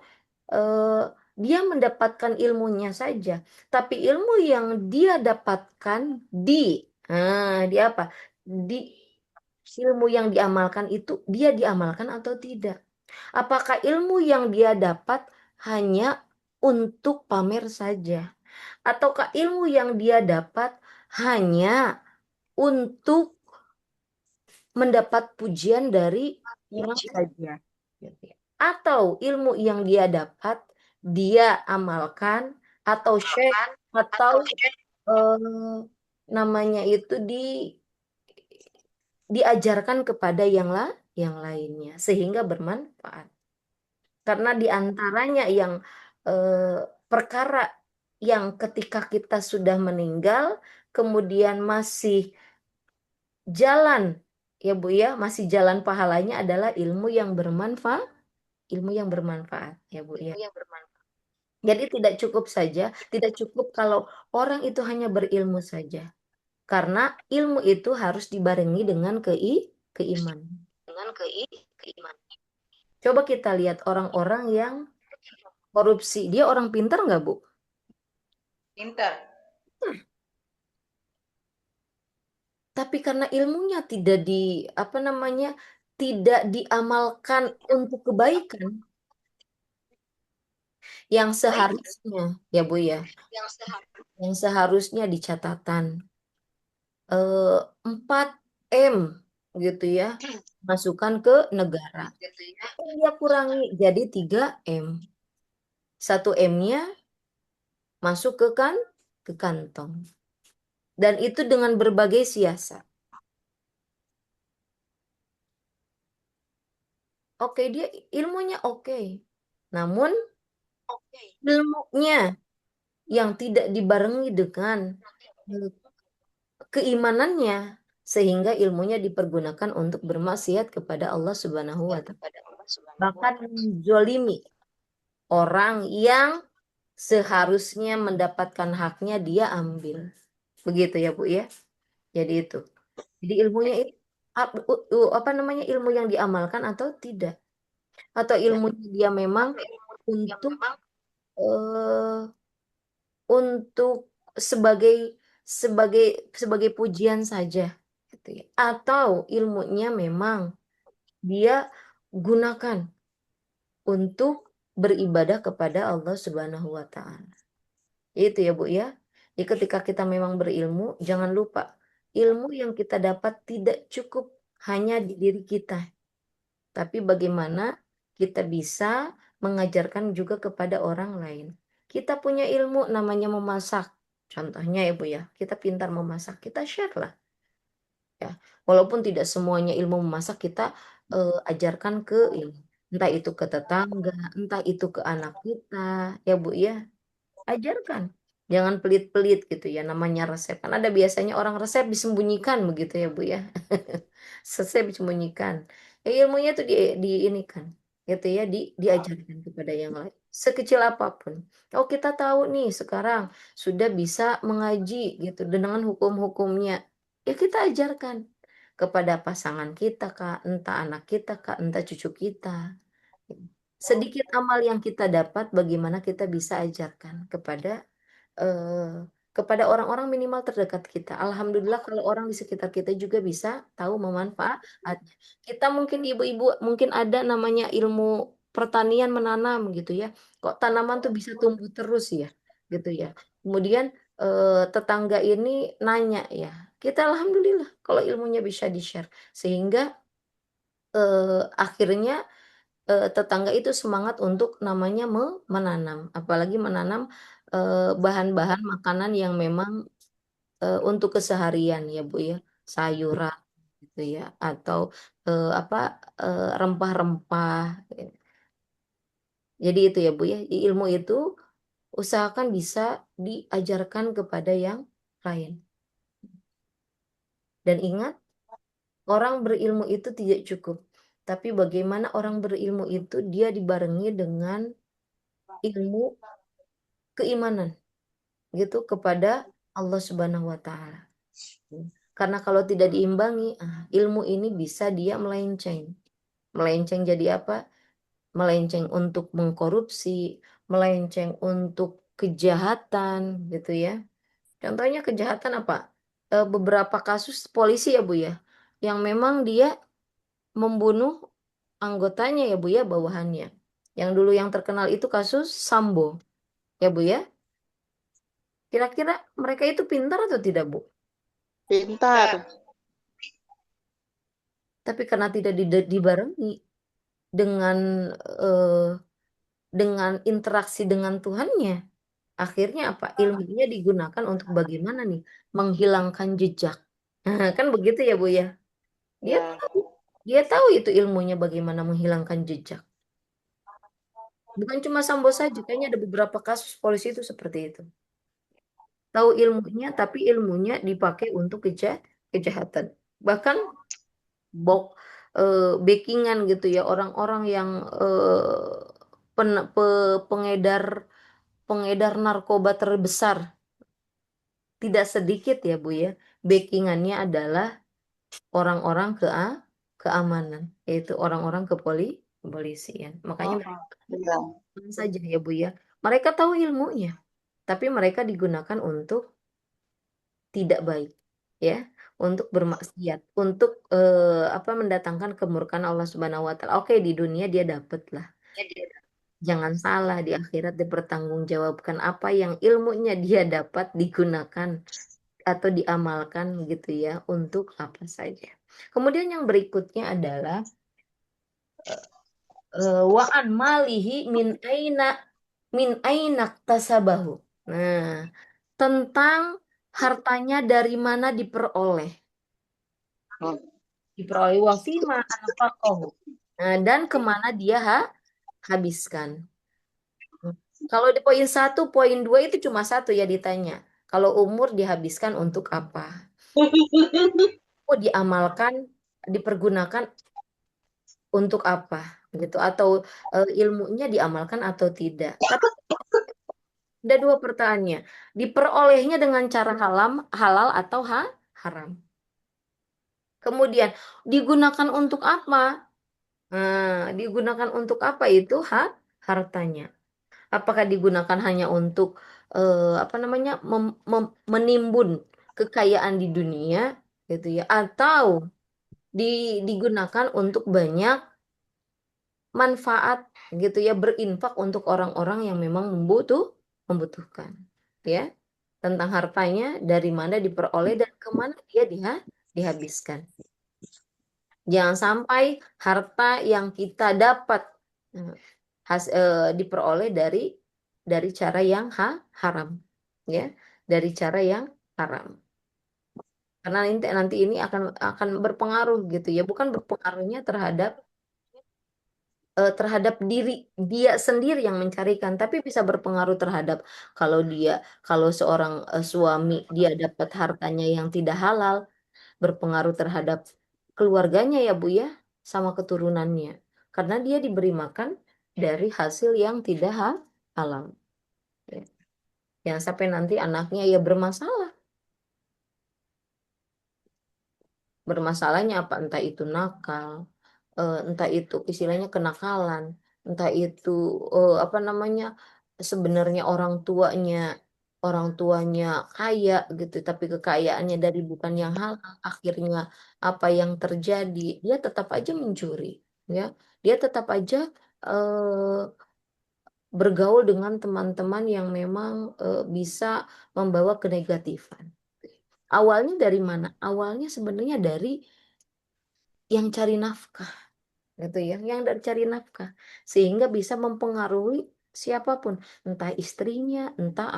dia mendapatkan ilmunya saja, tapi ilmu yang dia dapatkan di apa? Di ilmu yang diamalkan itu dia diamalkan atau tidak? Apakah ilmu yang dia dapat hanya untuk pamer saja? Ataukah ilmu yang dia dapat hanya untuk mendapat pujian dari orang saja? Gitu ya. Atau ilmu yang dia dapat, dia amalkan, atau share, atau eh, namanya itu diajarkan kepada yang lainnya, sehingga bermanfaat. Karena diantaranya yang perkara yang ketika kita sudah meninggal, kemudian masih jalan, ya Bu ya, masih jalan pahalanya adalah ilmu yang bermanfaat, ya Bu ya. Jadi tidak cukup kalau orang itu hanya berilmu saja. Karena ilmu itu harus dibarengi dengan keimanan. Coba kita lihat orang-orang yang korupsi. Dia orang pintar nggak, Bu? Pintar. Tapi karena ilmunya tidak diamalkan untuk kebaikan. Yang seharusnya, ya Bu ya, yang seharusnya di catatan 4M gitu ya, masukkan ke negara. Dia kurangi jadi 3M. 1M-nya masuk ke kantong. Dan itu dengan berbagai siasat. Oke, dia ilmunya oke. Namun ilmunya yang tidak dibarengi dengan keimanannya, sehingga ilmunya dipergunakan untuk bermaksiat kepada Allah Subhanahu wa Ta'ala. Bahkan menzolimi orang yang seharusnya mendapatkan haknya dia ambil. Begitu ya Bu ya. Jadi itu. Jadi ilmunya itu ilmu yang diamalkan atau tidak? Atau ilmunya dia memang untuk sebagai pujian saja gitu ya. Atau ilmunya memang dia gunakan untuk beribadah kepada Allah Subhanahu wa Ta'ala. Itu ya Bu ya. Jadi ketika kita memang berilmu, jangan lupa ilmu yang kita dapat tidak cukup hanya di diri kita, tapi bagaimana kita bisa mengajarkan juga kepada orang lain. Kita punya ilmu namanya memasak, contohnya ya Bu ya, kita pintar memasak, kita share lah. Ya, walaupun tidak semuanya ilmu memasak kita ajarkan ke entah itu ke tetangga, entah itu ke anak kita, ya Bu ya, ajarkan. Jangan pelit-pelit gitu ya, namanya resep. Kan ada biasanya orang resep disembunyikan begitu ya Bu ya. Resep disembunyikan. Ya, ilmunya tuh diinikan gitu ya, diajarkan kepada yang lain. Sekecil apapun. Oh, kita tahu nih sekarang sudah bisa mengaji gitu dengan hukum-hukumnya. Ya kita ajarkan. kepada pasangan kita kah, entah anak kita kah, entah cucu kita. Sedikit amal yang kita dapat, bagaimana kita bisa ajarkan kepada orang-orang minimal terdekat kita. Alhamdulillah kalau orang di sekitar kita juga bisa tahu memanfaatnya. Kita mungkin ibu-ibu mungkin ada namanya ilmu pertanian menanam gitu ya. Kok tanaman tuh bisa tumbuh terus ya, gitu ya. Kemudian tetangga ini nanya ya. Kita alhamdulillah kalau ilmunya bisa di-share sehingga akhirnya tetangga itu semangat untuk namanya menanam, apalagi menanam bahan-bahan makanan yang memang untuk keseharian ya Bu ya, sayuran gitu ya, atau rempah-rempah. Jadi itu ya Bu ya, ilmu itu usahakan bisa diajarkan kepada yang lain. Dan ingat, orang berilmu itu tidak cukup, tapi bagaimana orang berilmu itu dia dibarengi dengan ilmu keimanan gitu kepada Allah Subhanahu wa taala. Karena kalau tidak diimbangi, ilmu ini bisa dia melenceng. Melenceng jadi apa? Melenceng untuk mengkorupsi, melenceng untuk kejahatan gitu ya. Contohnya kejahatan apa? Beberapa kasus polisi ya Bu ya, yang memang dia membunuh anggotanya ya Bu ya, bawahannya. Yang dulu yang terkenal itu kasus Sambo ya Bu ya. Kira-kira mereka itu pintar atau tidak Bu? Pintar. Tapi karena tidak dibarengi dengan interaksi dengan Tuhannya, akhirnya apa? Ilmunya digunakan untuk bagaimana nih? Menghilangkan jejak. Nah, kan begitu ya Bu ya. Ya. Dia tahu itu ilmunya bagaimana menghilangkan jejak. Bukan cuma Sambo saja, kayaknya ada beberapa kasus polisi itu seperti itu. Tahu ilmunya, tapi ilmunya dipakai untuk kejahatan. Bahkan backingan gitu ya, orang-orang yang pengedar narkoba terbesar, tidak sedikit ya Bu ya, backingannya adalah orang-orang keamanan, yaitu orang-orang kepolisian. Makanya mereka saja ya Bu ya, mereka tahu ilmunya, tapi mereka digunakan untuk tidak baik ya, untuk bermaksiat, untuk mendatangkan kemurkaan Allah Subhanahu wa taala. Oke, di dunia dia dapat lah. Jangan salah, di akhirat dipertanggungjawabkan apa yang ilmunya dia dapat digunakan atau diamalkan gitu ya, untuk apa saja. Kemudian yang berikutnya adalah wa an malihi min aina tasabahu. Nah, tentang hartanya dari mana diperoleh. Diperoleh wafima anfaqahu. Nah, dan kemana dia habiskan. Kalau di poin 1, poin 2 itu cuma satu ya ditanya. Kalau umur dihabiskan untuk apa? Diamalkan, dipergunakan untuk apa? Gitu. Atau ilmunya diamalkan atau tidak. Tapi ada dua pertanyaannya. Diperolehnya dengan cara halal atau haram. Kemudian digunakan untuk apa? Nah, digunakan untuk apa itu hartanya? Apakah digunakan hanya untuk menimbun kekayaan di dunia gitu ya, atau digunakan untuk banyak manfaat gitu ya, berinfak untuk orang-orang yang memang membutuhkan ya. Tentang hartanya dari mana diperoleh dan kemana dia dihabiskan. Jangan sampai harta yang kita dapat diperoleh dari cara yang haram ya, dari cara yang haram. Karena nanti ini akan berpengaruh gitu ya, bukan berpengaruhnya terhadap diri dia sendiri yang mencarikan, tapi bisa berpengaruh terhadap kalau seorang suami dia dapat hartanya yang tidak halal, berpengaruh terhadap keluarganya ya Bu ya, sama keturunannya. Karena dia diberi makan dari hasil yang tidak halal. Ya. Jangan sampai nanti anaknya ya bermasalah. Bermasalahnya apa? Entah itu nakal, entah itu istilahnya kenakalan, entah itu apa namanya, sebenarnya orang tuanya kaya gitu, tapi kekayaannya dari bukan yang halal, akhirnya apa yang terjadi? Dia tetap aja mencuri, ya. Dia tetap aja eh, bergaul dengan teman-teman yang memang bisa membawa kenegatifan. Awalnya dari mana? Awalnya sebenarnya dari yang cari nafkah, gitu ya, yang dari cari nafkah, sehingga bisa mempengaruhi siapapun, entah istrinya, entah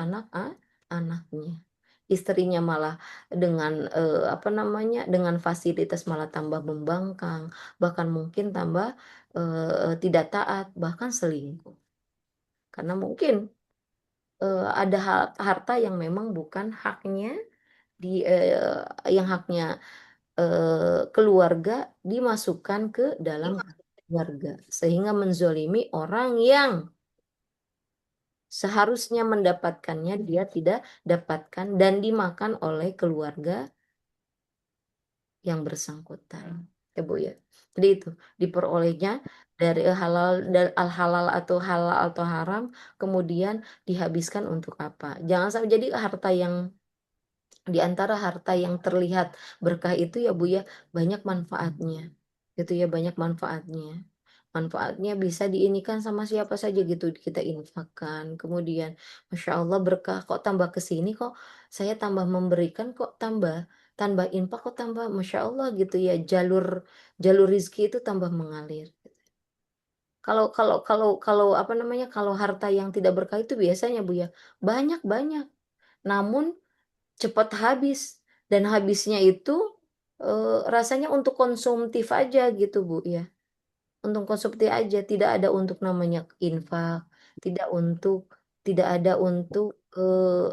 anaknya. Istrinya malah dengan apa namanya, dengan fasilitas malah tambah membangkang, bahkan mungkin tambah tidak taat, bahkan selingkuh. Karena mungkin ada harta yang memang bukan haknya yang haknya keluarga dimasukkan ke dalam keluarga, sehingga menzolimi orang yang seharusnya mendapatkannya dia tidak dapatkan dan dimakan oleh keluarga yang bersangkutan, ya Bu ya. Jadi itu diperolehnya dari halal atau haram, kemudian dihabiskan untuk apa? Jangan sampai jadi harta yang di antara harta yang terlihat berkah itu ya Bu ya, banyak manfaatnya. Gitu ya, banyak manfaatnya. Manfaatnya bisa diinikan sama siapa saja gitu, kita infakkan. Kemudian Masya Allah berkah, kok tambah ke sini kok saya tambah memberikan, kok tambah infak, kok tambah Masya Allah gitu ya, jalur jalur rizki itu tambah mengalir. Kalau apa namanya, kalau harta yang tidak berkah itu biasanya Bu ya, banyak, namun cepat habis, dan habisnya itu rasanya untuk konsumtif aja gitu Bu ya, untuk konsumtif aja, tidak ada untuk namanya infak, tidak ada untuk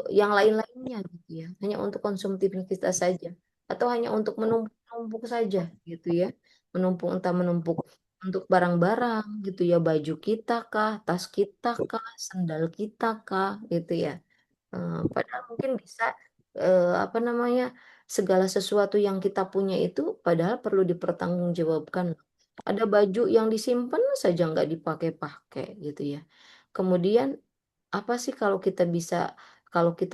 yang lain-lainnya gitu ya, hanya untuk konsumtifnya kita saja, atau hanya untuk menumpuk saja gitu ya, menumpuk untuk barang-barang gitu ya, baju kita kah, tas kita kah, sandal kita kah gitu ya. Padahal mungkin bisa apa namanya, segala sesuatu yang kita punya itu padahal perlu dipertanggungjawabkan. Ada baju yang disimpan saja nggak dipakai-pakai gitu ya. Kemudian apa sih kalau kita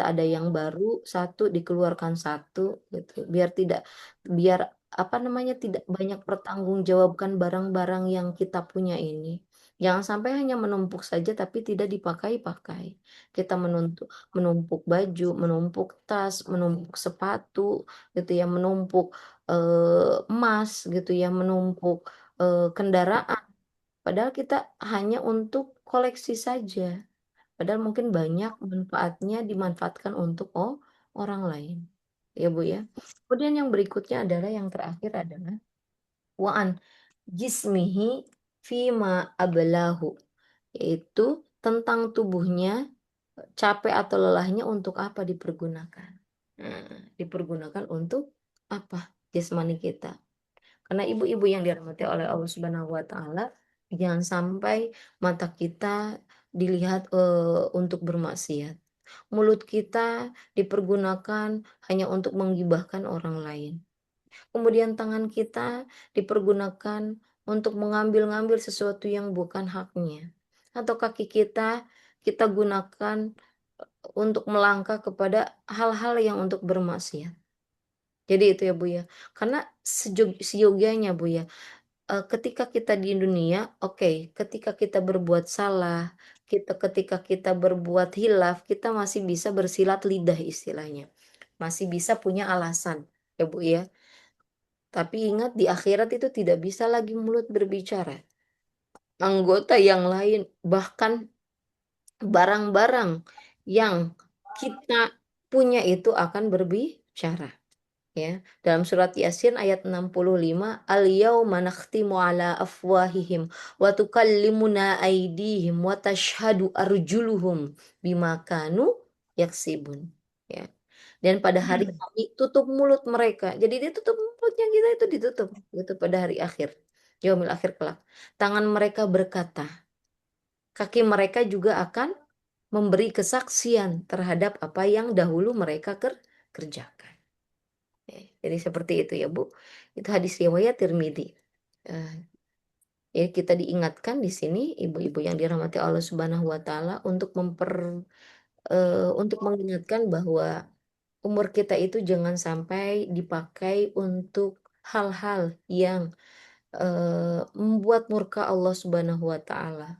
ada yang baru satu dikeluarkan satu gitu, biar apa namanya, tidak banyak pertanggungjawabkan barang-barang yang kita punya ini. Jangan sampai hanya menumpuk saja tapi tidak dipakai-pakai. Kita menumpuk baju, menumpuk tas, menumpuk sepatu gitu ya, menumpuk emas gitu ya, menumpuk kendaraan. Padahal kita hanya untuk koleksi saja. Padahal mungkin banyak manfaatnya dimanfaatkan untuk orang lain. Ya Bu ya. Kemudian yang berikutnya adalah yang terakhir adalah wa'an jismihi fima ablahu, yaitu tentang tubuhnya, capek atau lelahnya untuk apa dipergunakan. Dipergunakan untuk apa jasmani kita. Karena ibu-ibu yang dirahmati oleh Allah Subhanahu wa taala, jangan sampai mata kita dilihat untuk bermaksiat. Mulut kita dipergunakan hanya untuk menggibahkan orang lain. Kemudian tangan kita dipergunakan untuk mengambil-ngambil sesuatu yang bukan haknya. Atau kaki kita gunakan untuk melangkah kepada hal-hal yang untuk bermaksiat. Jadi itu ya Bu ya. Karena seyogianya Bu ya, ketika kita di dunia, oke, ketika kita berbuat salah, ketika kita berbuat hilaf, kita masih bisa bersilat lidah istilahnya. Masih bisa punya alasan, ya Bu ya. Tapi ingat di akhirat itu tidak bisa lagi mulut berbicara. Anggota yang lain, bahkan barang-barang yang kita punya itu akan berbicara. Ya, dalam surat Yasin ayat 65, al-yauma nakhtimu ala afwahihim wa tukallimuna aydihim wa tashhadu arjuluhum bima kanu yaksibun. Ya. Dan pada hari kami tutup mulut mereka. Jadi dia tutup mulutnya, kita itu ditutup gitu pada hari akhir. Yaumil akhir kelak. Tangan mereka berkata, kaki mereka juga akan memberi kesaksian terhadap apa yang dahulu mereka kerjakan. Ya. Jadi seperti itu ya Bu. Itu hadis riwayat Tirmidzi. Eh, Ya kita diingatkan di sini ibu-ibu yang dirahmati Allah Subhanahu wa taala untuk mengingatkan bahwa umur kita itu jangan sampai dipakai untuk hal-hal yang membuat murka Allah Subhanahu wa taala.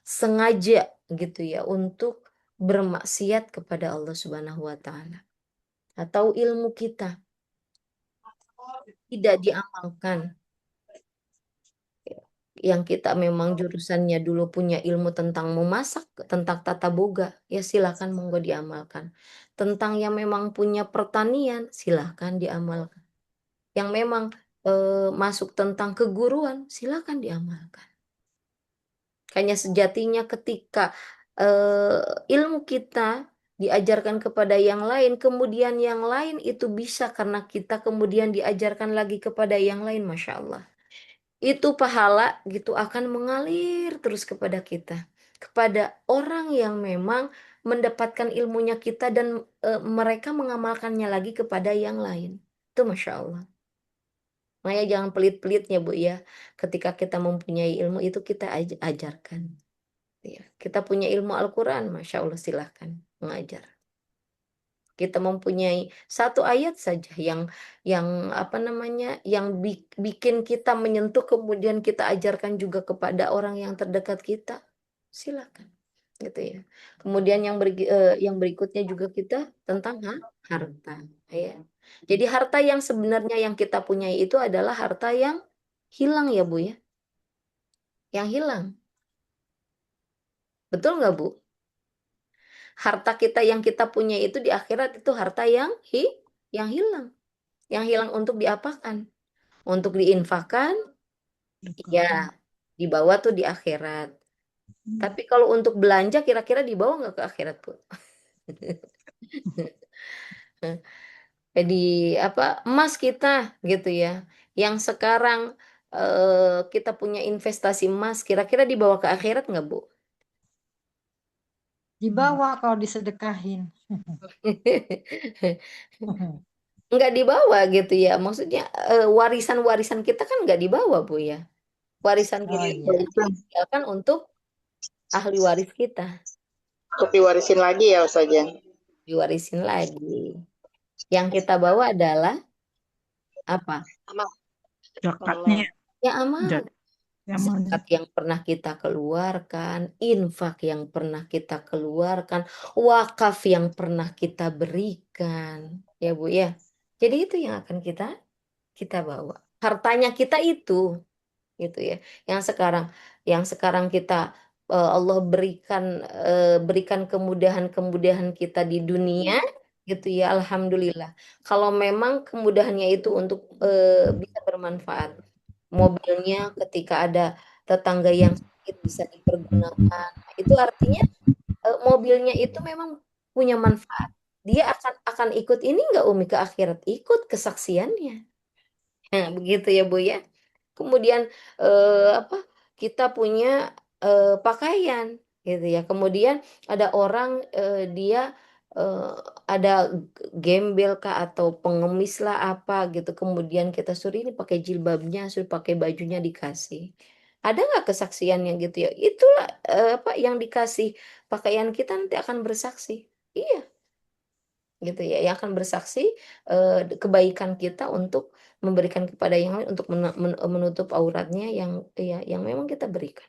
Sengaja gitu ya untuk bermaksiat kepada Allah Subhanahu wa taala. Atau ilmu kita tidak diamalkan. Yang kita memang jurusannya dulu punya ilmu tentang memasak, tentang tata boga, ya silakan monggo diamalkan. Tentang yang memang punya pertanian, silakan diamalkan. Yang memang masuk tentang keguruan, silakan diamalkan. Hanya sejatinya ketika ilmu kita diajarkan kepada yang lain, kemudian yang lain itu bisa karena kita kemudian diajarkan lagi kepada yang lain, Masya Allah. Itu pahala gitu akan mengalir terus kepada kita, kepada orang yang memang mendapatkan ilmunya kita dan mereka mengamalkannya lagi kepada yang lain. Itu Masya Allah. Makanya jangan pelit-pelitnya Bu ya. Ketika kita mempunyai ilmu itu kita ajarkan. Ya. Kita punya ilmu Al-Quran, Masya Allah silahkan mengajar. Kita mempunyai satu ayat saja yang apa namanya yang bikin kita menyentuh kemudian kita ajarkan juga kepada orang yang terdekat kita, silakan gitu ya. Kemudian yang berikutnya juga kita tentang harta ya. Jadi harta yang sebenarnya yang kita punyai itu adalah harta yang hilang ya Bu ya, yang hilang, betul nggak Bu? Harta kita yang kita punya itu di akhirat itu harta yang hilang. Yang hilang untuk diapakan? Untuk diinfakkan, ya dibawa tuh di akhirat. Tapi kalau untuk belanja kira-kira dibawa nggak ke akhirat, Bu? Jadi emas kita gitu ya. Yang sekarang kita punya investasi emas, kira-kira dibawa ke akhirat nggak, Bu? Dibawa kalau disedekahin. Nggak dibawa gitu ya. Maksudnya warisan-warisan kita kan nggak dibawa Bu ya. Warisan Oh kita iya. ditinggalkan untuk ahli waris kita. Untuk diwarisin lagi ya Ustazah. Diwarisin lagi. Yang kita bawa adalah apa? Zakatnya. Ya amal. Amalnya. Zakat yang pernah kita keluarkan, infak yang pernah kita keluarkan, wakaf yang pernah kita berikan. Ya Bu ya. Jadi itu yang akan kita bawa. Hartanya kita itu gitu ya. Yang sekarang kita Allah berikan kemudahan-kemudahan kita di dunia gitu ya, alhamdulillah. Kalau memang kemudahannya itu untuk bisa bermanfaat. Mobilnya ketika ada tetangga yang sakit bisa dipergunakan. Itu artinya mobilnya itu memang punya manfaat. Dia akan ikut ini nggak Umi ke akhirat? Ikut kesaksiannya. Nah, begitu ya Bu ya. Kemudian kita punya pakaian gitu ya. Kemudian ada orang dia ada gembel kah atau pengemis lah apa gitu. Kemudian kita suruh ini pakai jilbabnya, suruh pakai bajunya dikasih. Ada nggak kesaksiannya gitu ya? Itulah yang dikasih pakaian kita nanti akan bersaksi. Iya, gitu ya, yang akan bersaksi kebaikan kita untuk memberikan kepada yang lain untuk menutup auratnya yang memang kita berikan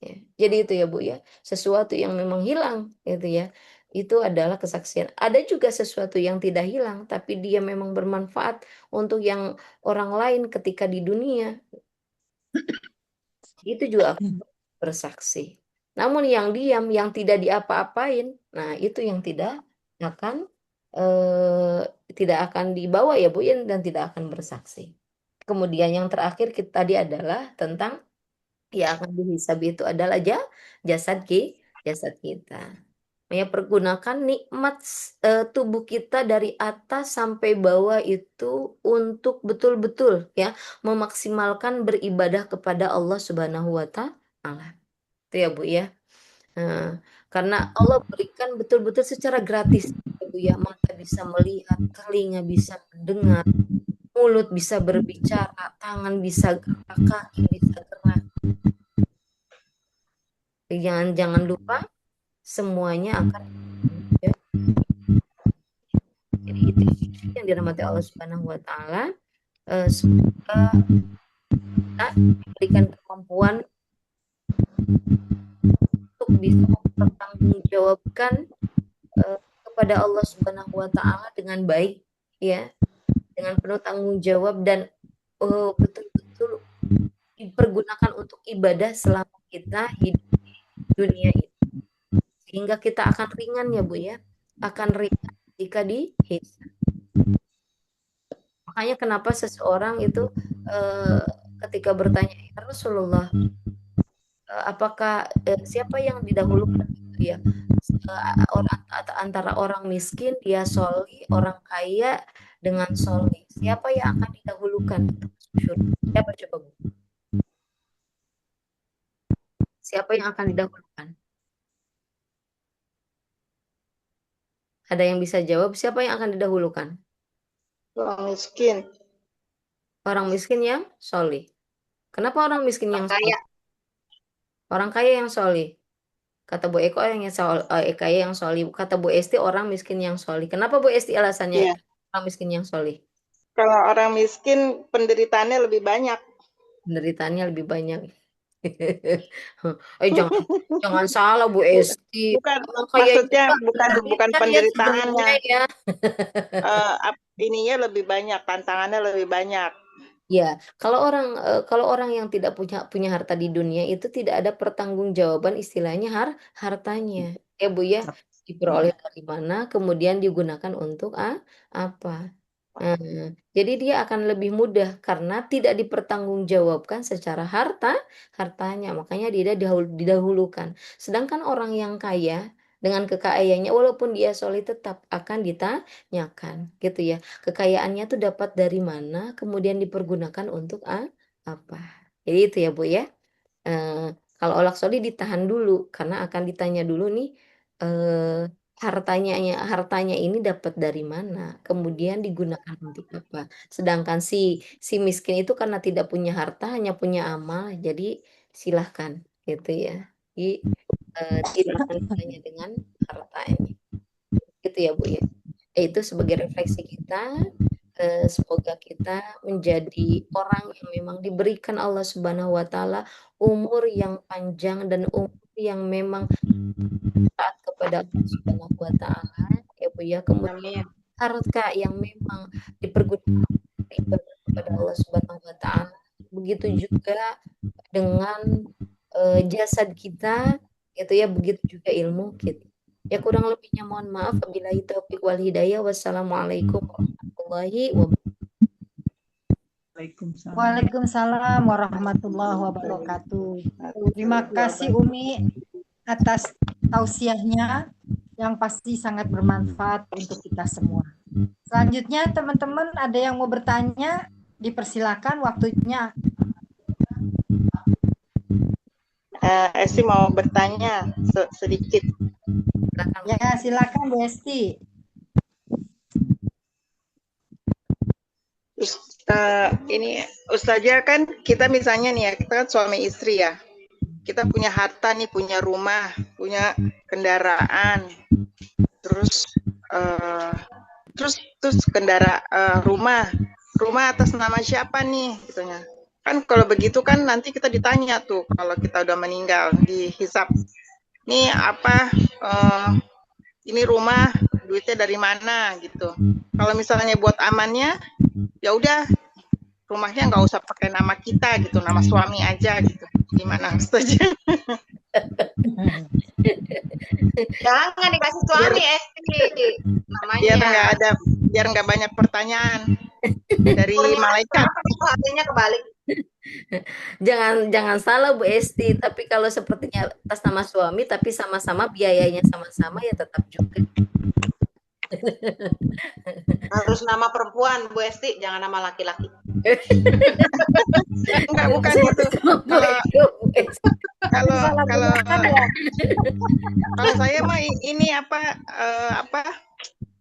ya. Jadi itu ya Bu ya, sesuatu yang memang hilang gitu ya, itu adalah kesaksian. Ada juga sesuatu yang tidak hilang tapi dia memang bermanfaat untuk yang orang lain ketika di dunia, itu juga akan bersaksi. Namun yang diam, yang tidak diapa-apain, nah itu yang akan tidak akan dibawa ya Bu ya, dan tidak akan bersaksi. Kemudian yang terakhir tadi adalah tentang yang akan dihisab itu adalah jasad kita. Ya, pergunakan nikmat tubuh kita dari atas sampai bawah itu untuk betul-betul ya memaksimalkan beribadah kepada Allah Subhanahu wa taala. Itu ya Bu ya. Nah, karena Allah berikan betul-betul secara gratis. Bu ya, mata bisa melihat, telinga bisa mendengar, mulut bisa berbicara, tangan bisa gerak, kaki bisa gerak. Jangan lupa semuanya akan ya. Jadi itu yang dirahmati Allah Subhanahu wa taala. Semoga kita diberikan kemampuan untuk bisa mempertanggungjawabkan kepada Allah Subhanahu wa taala dengan baik ya, dengan penuh tanggung jawab dan betul-betul dipergunakan untuk ibadah selama kita hidup di dunia ini. Sehingga kita akan ringan ya Bu ya, akan ringan jika dihisab. Makanya kenapa seseorang itu ketika bertanya, ya Rasulullah, apakah siapa yang didahulukan gitu ya, antara orang miskin dia sholih, orang kaya dengan sholih, siapa yang akan didahulukan untuk masuk surga? Siapa coba Bu? Siapa yang akan didahulukan? Ada yang bisa jawab siapa yang akan didahulukan? Orang miskin. Orang miskin yang sholih. Kenapa orang miskin yang Kaya. sholih? Orang kaya yang sholih. Kata Bu Eko yang kaya yang sholih. Kata Bu Esti orang miskin yang sholih. Kenapa Bu Esti alasannya Iya. orang miskin yang sholih? Kalau orang miskin penderitaannya lebih banyak. Penderitaannya lebih banyak. jangan salah Bu Esti. Bukan, Orang kaya maksudnya juga bukan menderita ya penderitaannya. sebenarnya ya. Ininya lebih banyak, tantangannya lebih banyak. Ya, kalau orang yang tidak punya harta di dunia itu tidak ada pertanggungjawaban istilahnya hartanya. Ya Bu ya, diperoleh dari mana, kemudian digunakan untuk apa. Jadi dia akan lebih mudah karena tidak dipertanggungjawabkan secara hartanya, makanya dia didahulukan. Sedangkan orang yang kaya dengan kekayaannya, walaupun dia soleh tetap akan ditanyakan, gitu ya. Kekayaannya tuh dapat dari mana, kemudian dipergunakan untuk apa. Jadi itu ya Bu ya. Kalau olak soli ditahan dulu karena akan ditanya dulu nih hartanya ini dapat dari mana, kemudian digunakan untuk apa. Sedangkan si miskin itu karena tidak punya harta, hanya punya amal, jadi silahkan gitu ya. Tidak akan ditanya dengan hartanya. Gitu ya Bu ya. Itu sebagai refleksi kita. Semoga kita menjadi orang yang memang diberikan Allah Subhanahu wa taala umur yang panjang dan umur yang memang taat kepada Allah Subhanahu wa taala ya Bu ya. Kemudian harta yang memang dipergunakan ibadah kepada Allah Subhanahu wa taala. Begitu juga dengan jasad kita gitu ya, begitu juga ilmu kita. Ya kurang lebihnya mohon maaf, wabillahi taufiq wal hidayah. Wassalamualaikum warahmatullahi wabarakatuh. Waalaikumsalam warahmatullahi wabarakatuh. Terima kasih Umi atas tausiahnya yang pasti sangat bermanfaat untuk kita semua. Selanjutnya teman-teman ada yang mau bertanya, dipersilakan waktunya. Esti mau bertanya sedikit. Ya, silakan Bu Esti. Ini Ustazah kan kita misalnya nih ya, kita kan suami istri ya. Kita punya harta nih, punya rumah, punya kendaraan. Terus rumah atas nama siapa nih gitunya. Kan kalau begitu kan nanti kita ditanya tuh kalau kita udah meninggal dihisap. Nih apa ini rumah duitnya dari mana gitu. Kalau misalnya buat amannya ya udah rumahnya nggak usah pakai nama kita gitu, nama suami aja gitu. Gimana Ustazah? Jangan dikasih suami namanya. Biar nggak banyak pertanyaan dari malaikat. Artinya kebalik. Jangan salah Bu Esti, tapi kalau sepertinya atas nama suami tapi sama-sama biayanya sama-sama ya tetap juga. Harus nama perempuan Bu Esti, jangan nama laki-laki. Enggak, bukan gitu. Kalau saya mah ini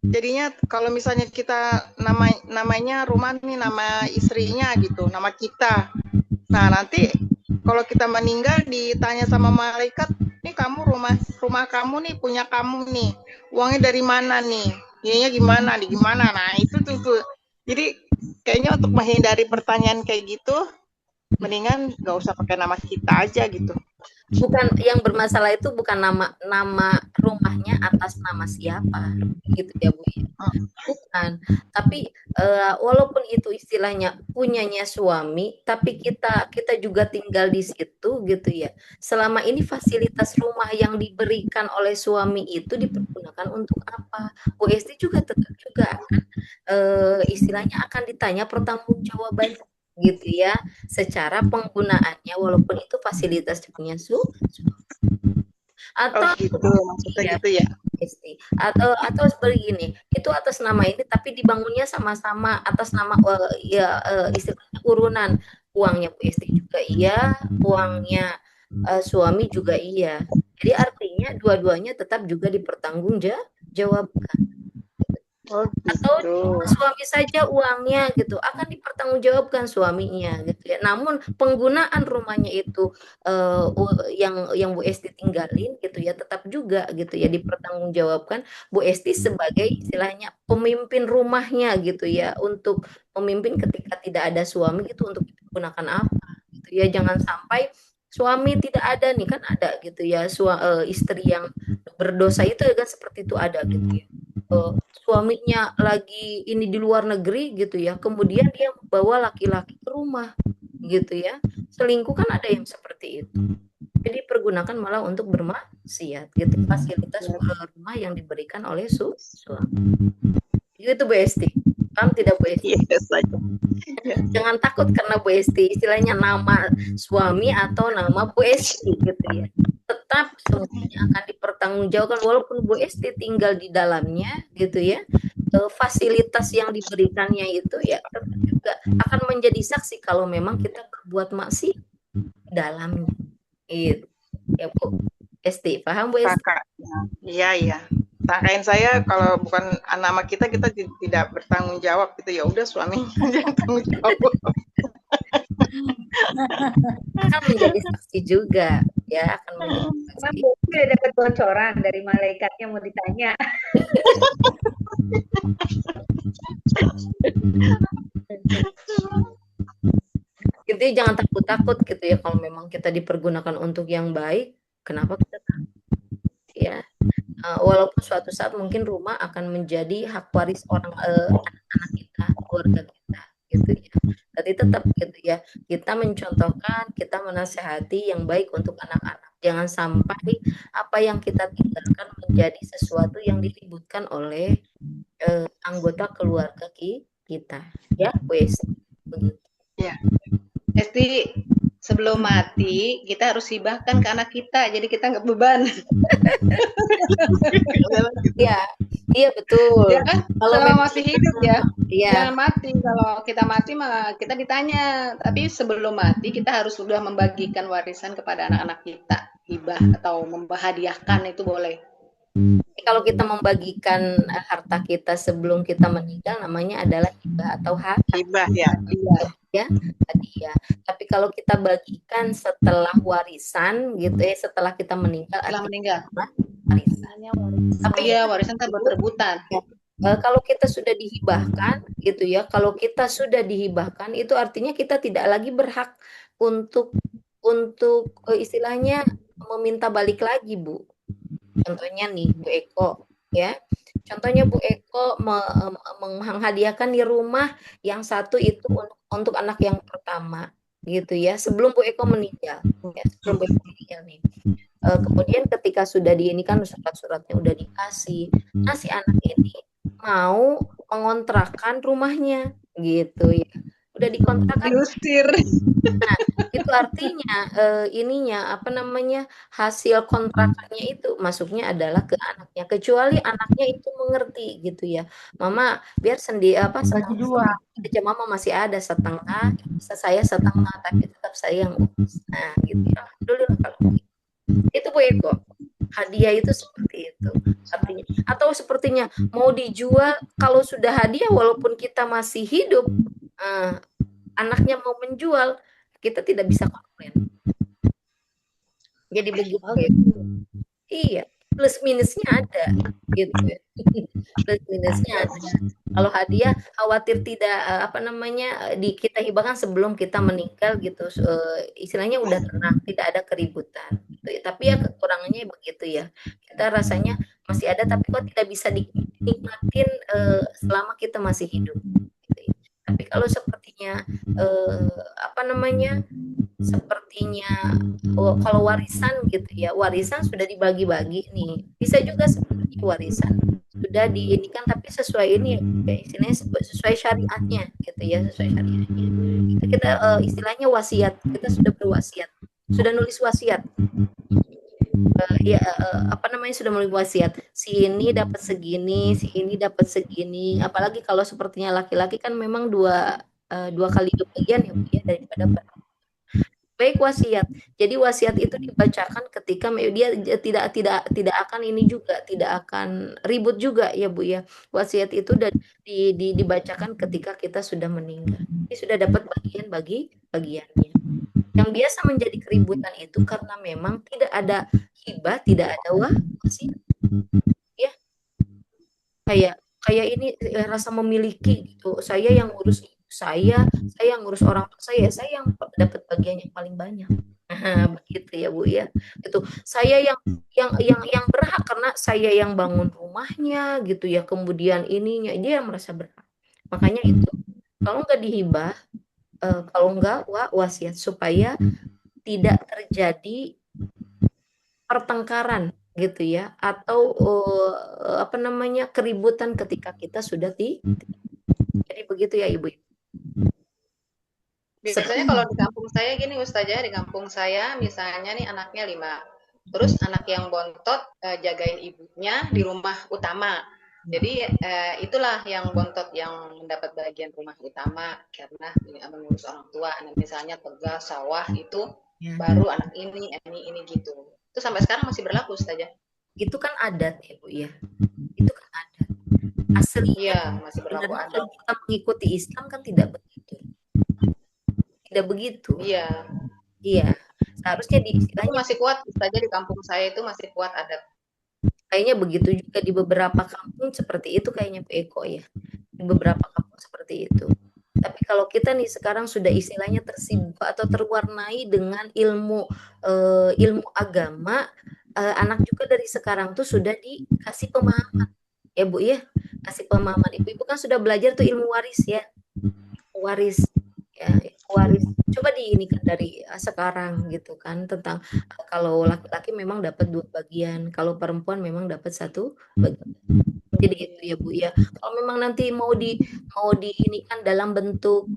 jadinya kalau misalnya kita namanya rumah nih nama istrinya gitu, nama kita. Nah, nanti kalau kita meninggal ditanya sama malaikat, nih kamu rumah kamu nih punya kamu nih. Uangnya dari mana nih? Ininya gimana? Di gimana? Nah, itu tuh. Jadi kayaknya untuk menghindari pertanyaan kayak gitu, mendingan nggak usah pakai nama kita aja gitu. Bukan, yang bermasalah itu bukan nama rumahnya atas nama siapa, gitu ya Bu ya. Bukan, tapi walaupun itu istilahnya punyanya suami, tapi kita juga tinggal di situ gitu ya. Selama ini fasilitas rumah yang diberikan oleh suami itu dipergunakan untuk apa? Bu Esti juga tetap juga akan istilahnya akan ditanya pertanggungjawaban gitu ya, secara penggunaannya walaupun itu fasilitas punya atau gitu, maksudnya ya, gitu ya. Atau seperti ini, itu atas nama ini tapi dibangunnya sama-sama atas nama istilahnya urunan, uangnya Bu Esti juga iya, uangnya suami juga iya. Jadi artinya dua-duanya tetap juga dipertanggungjawabkan. Oh, Atau gitu. suami saja uangnya gitu akan dipertanggungjawabkan suaminya gitu ya. Namun penggunaan rumahnya itu yang Bu Esti tinggalin gitu ya tetap juga gitu ya dipertanggungjawabkan Bu Esti sebagai istilahnya pemimpin rumahnya gitu ya, untuk memimpin ketika tidak ada suami gitu untuk digunakan apa gitu ya. Jangan sampai suami tidak ada nih, kan ada gitu ya istri yang berdosa itu kan seperti itu ada gitu ya. Suaminya lagi ini di luar negeri gitu ya, kemudian dia membawa laki-laki ke rumah gitu ya, selingkuh, kan ada yang seperti itu. Jadi pergunakan malah untuk bermaksiat gitu, fasilitas rumah yang diberikan oleh suami. Gitu Bu Esti, paham tidak Bu Esti? Yes, Jangan takut karena Bu Esti istilahnya nama suami atau nama Bu Esti gitu ya, tetap semuanya akan dipertanggungjawabkan walaupun Bu Esti tinggal di dalamnya gitu ya. Fasilitas yang diberikannya itu ya tetap juga akan menjadi saksi kalau memang kita berbuat maksiat di dalamnya. Itu ya Bu Esti, paham Bu Esti? Iya. Sangkain saya kalau bukan nama kita tidak bertanggung jawab gitu, ya udah suaminya yang tanggung jawab. Akan menjadi saksi juga ya, akan menjadi saksi. Udah dapat bocoran dari malaikatnya mau ditanya. Gitu ya, jangan takut-takut gitu ya, kalau memang kita dipergunakan untuk yang baik, kenapa kita takut ya. Walaupun suatu saat mungkin rumah akan menjadi hak waris orang anak-anak kita, keluarga kita gitu ya. Tapi tetap gitu ya, kita mencontohkan, kita menasehati yang baik untuk anak-anak. Jangan sampai apa yang kita tinggalkan menjadi sesuatu yang diributkan oleh anggota keluarga kita. Ya, Bu Esti. Begitu. Ya. Esti, sebelum mati kita harus hibahkan ke anak kita, jadi kita nggak beban. Iya betul. Ya kan? Kalau masih hidup ya, iya. jangan mati. Kalau kita mati malah kita ditanya. Tapi sebelum mati kita harus sudah membagikan warisan kepada anak-anak kita, hibah atau membahadiahkan itu boleh. Kalau kita membagikan harta kita sebelum kita meninggal, namanya adalah hibah atau hibah ya. Hadiah. Tapi kalau kita bagikan setelah warisan gitu ya, setelah kita meninggal, warisannya tapi ya warisan tak berrebutan. Kalau kita sudah dihibahkan gitu ya, kalau kita sudah dihibahkan itu artinya kita tidak lagi berhak untuk istilahnya meminta balik lagi, Bu. Contohnya nih Bu Eko ya. Contohnya Bu Eko menghadiahkan di rumah yang satu itu untuk anak yang pertama gitu ya, sebelum Bu Eko meninggal ya, sebelum Bu Eko meninggal nih. Kemudian ketika sudah ini kan surat-suratnya udah dikasih, nah si anak ini mau mengontrakkan rumahnya gitu ya, udah dikontrakan diusir. Nah itu artinya ininya apa namanya, hasil kontrakannya itu masuknya adalah ke anaknya, kecuali anaknya itu mengerti gitu ya, mama biar sendiri apa setengah aja, mama masih ada setengah, saya setengah tapi tetap saya yang urus. Nah gitu ya, alhamdulillah kalau itu Bu Eko. Hadiah itu seperti itu artinya. Atau sepertinya mau dijual, kalau sudah hadiah walaupun kita masih hidup, anaknya mau menjual, kita tidak bisa komplain. Jadi begitu. Oh gitu. Iya, plus minusnya ada gitu ya. Plus minusnya ada. Kalau hadiah khawatir tidak kita hibahkan sebelum kita meninggal gitu. Istilahnya udah tenang, tidak ada keributan gitu ya. Tapi ya kekurangannya begitu ya. Kita rasanya masih ada tapi kok tidak bisa dinikmatin selama kita masih hidup gitu ya. Tapi kalau sepertinya kalau warisan gitu ya, warisan sudah dibagi-bagi nih, bisa juga seperti warisan sudah diinikan tapi sesuai ini ya, istilahnya sesuai syariatnya gitu ya, sesuai syariatnya. Kita istilahnya wasiat, kita sudah berwasiat, sudah nulis wasiat. Sudah mulai wasiat, si ini dapat segini, si ini dapat segini. Apalagi kalau sepertinya laki-laki kan memang dua kali bagian ya daripada baik wasiat. Jadi wasiat itu dibacakan ketika dia tidak akan ini juga, tidak akan ribut juga ya Bu ya. Wasiat itu dibacakan ketika kita sudah meninggal. Jadi sudah dapat bagiannya. Yang biasa menjadi keributan itu karena memang tidak ada hibah, tidak ada wasiat. Ya. Kayak ini rasa memiliki gitu. Saya yang ngurus saya yang ngurus orang tua saya yang dapat bagian yang paling banyak. Nah, begitu ya Bu ya. Itu saya yang berhak karena saya yang bangun rumahnya gitu ya. Kemudian ininya dia yang merasa berhak. Makanya itu kalau nggak dihibah, kalau nggak wasiat supaya tidak terjadi pertengkaran gitu ya, atau keributan ketika kita sudah jadi begitu ya Ibu. Biasanya kalau di kampung saya gini Ustazah, di kampung saya misalnya nih anaknya 5, terus anak yang bontot jagain ibunya di rumah utama. Jadi itulah yang bontot yang mendapat bagian rumah utama karena mengurus orang tua. Nah, misalnya tegas sawah itu baru anak ini gitu. Itu sampai sekarang masih berlaku Ustazah. Itu kan adat ya Bu ya. Itu kan adat. Aslinya iya, masih berlaku adat. Kalau kita mengikuti Islam kan tidak begitu. Tidak begitu. Iya. Seharusnya istilahnya masih kuat Ustazah, di kampung saya itu masih kuat adat. Kayaknya begitu juga di beberapa kampung seperti itu kayaknya Bu Eko ya. Di beberapa kampung seperti itu. Tapi kalau kita nih sekarang sudah istilahnya tersibuk atau terwarnai dengan ilmu agama, anak juga dari sekarang tuh sudah dikasih pemahaman. Ya Bu ya, kasih pemahaman. Ibu kan sudah belajar tuh ilmu waris ya. Waris. Coba diinikan dari sekarang gitu kan, tentang kalau laki-laki memang dapat 2 bagian, kalau perempuan memang dapat 1 bagian. Jadi itu ya Bu ya. Kalau memang nanti mau diinikan dalam bentuk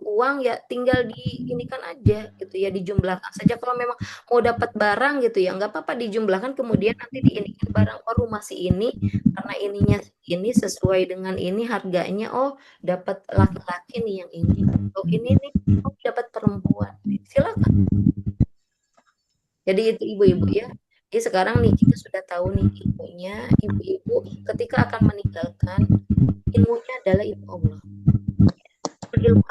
uang ya tinggal diinikan aja gitu ya, dijumlahkan saja. Kalau memang mau dapat barang gitu ya nggak apa-apa dijumlahkan, kemudian nanti diinikan barang rumah si ini karena ininya ini sesuai dengan ini harganya, dapat laki-laki nih yang ini, ini nih dapat perempuan, silakan. Jadi itu ibu-ibu ya. Jadi sekarang nih kita sudah tahu nih ilmunya, ibu-ibu ketika akan meninggalkan, ilmunya adalah ilmu Allah. Ilmu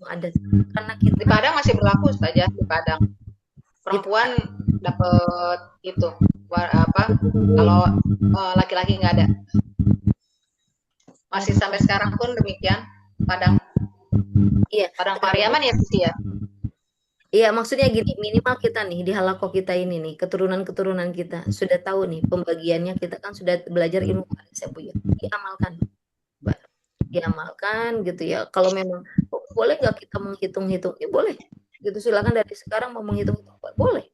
adat. Karena kita di Padang masih berlaku saja di Padang. Perempuan dapat itu kalau laki-laki nggak ada. Masih sampai sekarang pun demikian Padang. Iya. Padang Pariaman ya sih ya. Iya, maksudnya gini, minimal kita nih di halaqah kita ini nih, keturunan kita sudah tahu nih pembagiannya, kita kan sudah belajar ilmu waris ya Bu ya. Diamalkan gitu ya. Kalau memang boleh nggak kita menghitung-hitung? Ya boleh. Gitu silakan dari sekarang mau menghitung-hitung boleh.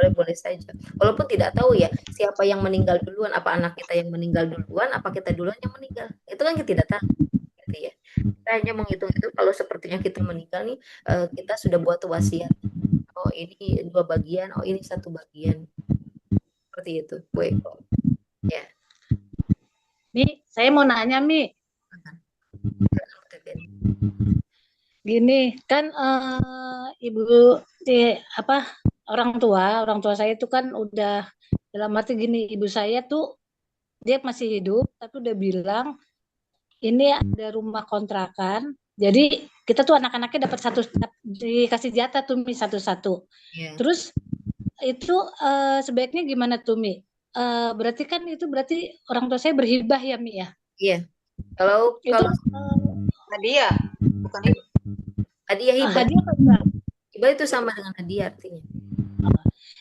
Boleh saja. Walaupun tidak tahu ya siapa yang meninggal duluan, apa anak kita yang meninggal duluan, apa kita duluan yang meninggal. Itu kan kita tidak tahu. Gitu ya. Kita hanya menghitung itu kalau sepertinya kita meninggal nih, kita sudah buat wasiat. Oh ini 2 bagian, oh ini 1 bagian. Seperti itu, Bu Eko. Ya. Mi, saya mau nanya Mi. Gini kan Ibu orang tua saya itu kan udah dalam arti gini, ibu saya tuh dia masih hidup tapi udah bilang ini ada rumah kontrakan. Jadi kita tuh anak-anaknya dapat dikasih jatah tuh Mi satu-satu. Iya. Terus itu sebaiknya gimana tuh Mi? Berarti kan itu berarti orang tua saya berhibah ya Mi ya? Iya. Kalau Itu Hadiah, bukan itu. hadiah hibah. hadiah apa enggak? Hibah itu sama dengan hadiah artinya.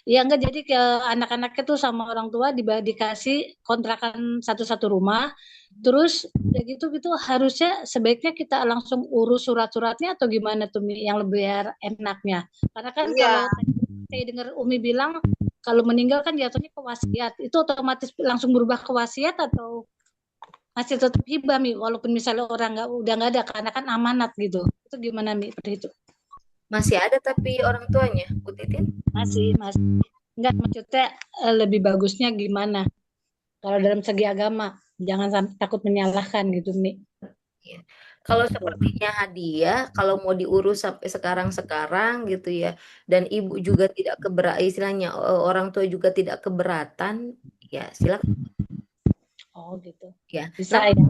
Ya enggak, jadi ke anak-anaknya tuh sama orang tua dikasih kontrakan satu-satu rumah. Terus ya gitu harusnya sebaiknya kita langsung urus surat-suratnya atau gimana tuh Mi yang lebih enaknya. Karena kan Iya. kalau saya dengar Umi bilang kalau meninggal kan jatuhnya ke wasiat. Itu otomatis langsung berubah ke wasiat atau masih tetap hibah Mi walaupun misalnya orang udah nggak ada karena kan amanat gitu. Itu gimana Mi seperti itu? Masih ada tapi orang tuanya, Bu Titin? Masih. Enggak, maksudnya lebih bagusnya gimana? Kalau dalam segi agama, jangan sampai takut menyalahkan gitu, Mi. Iya. Kalau sepertinya hadiah, kalau mau diurus sampai sekarang gitu ya, dan ibu juga tidak istilahnya orang tua juga tidak keberatan, ya silakan. Oh gitu. Ya. Bisa ya.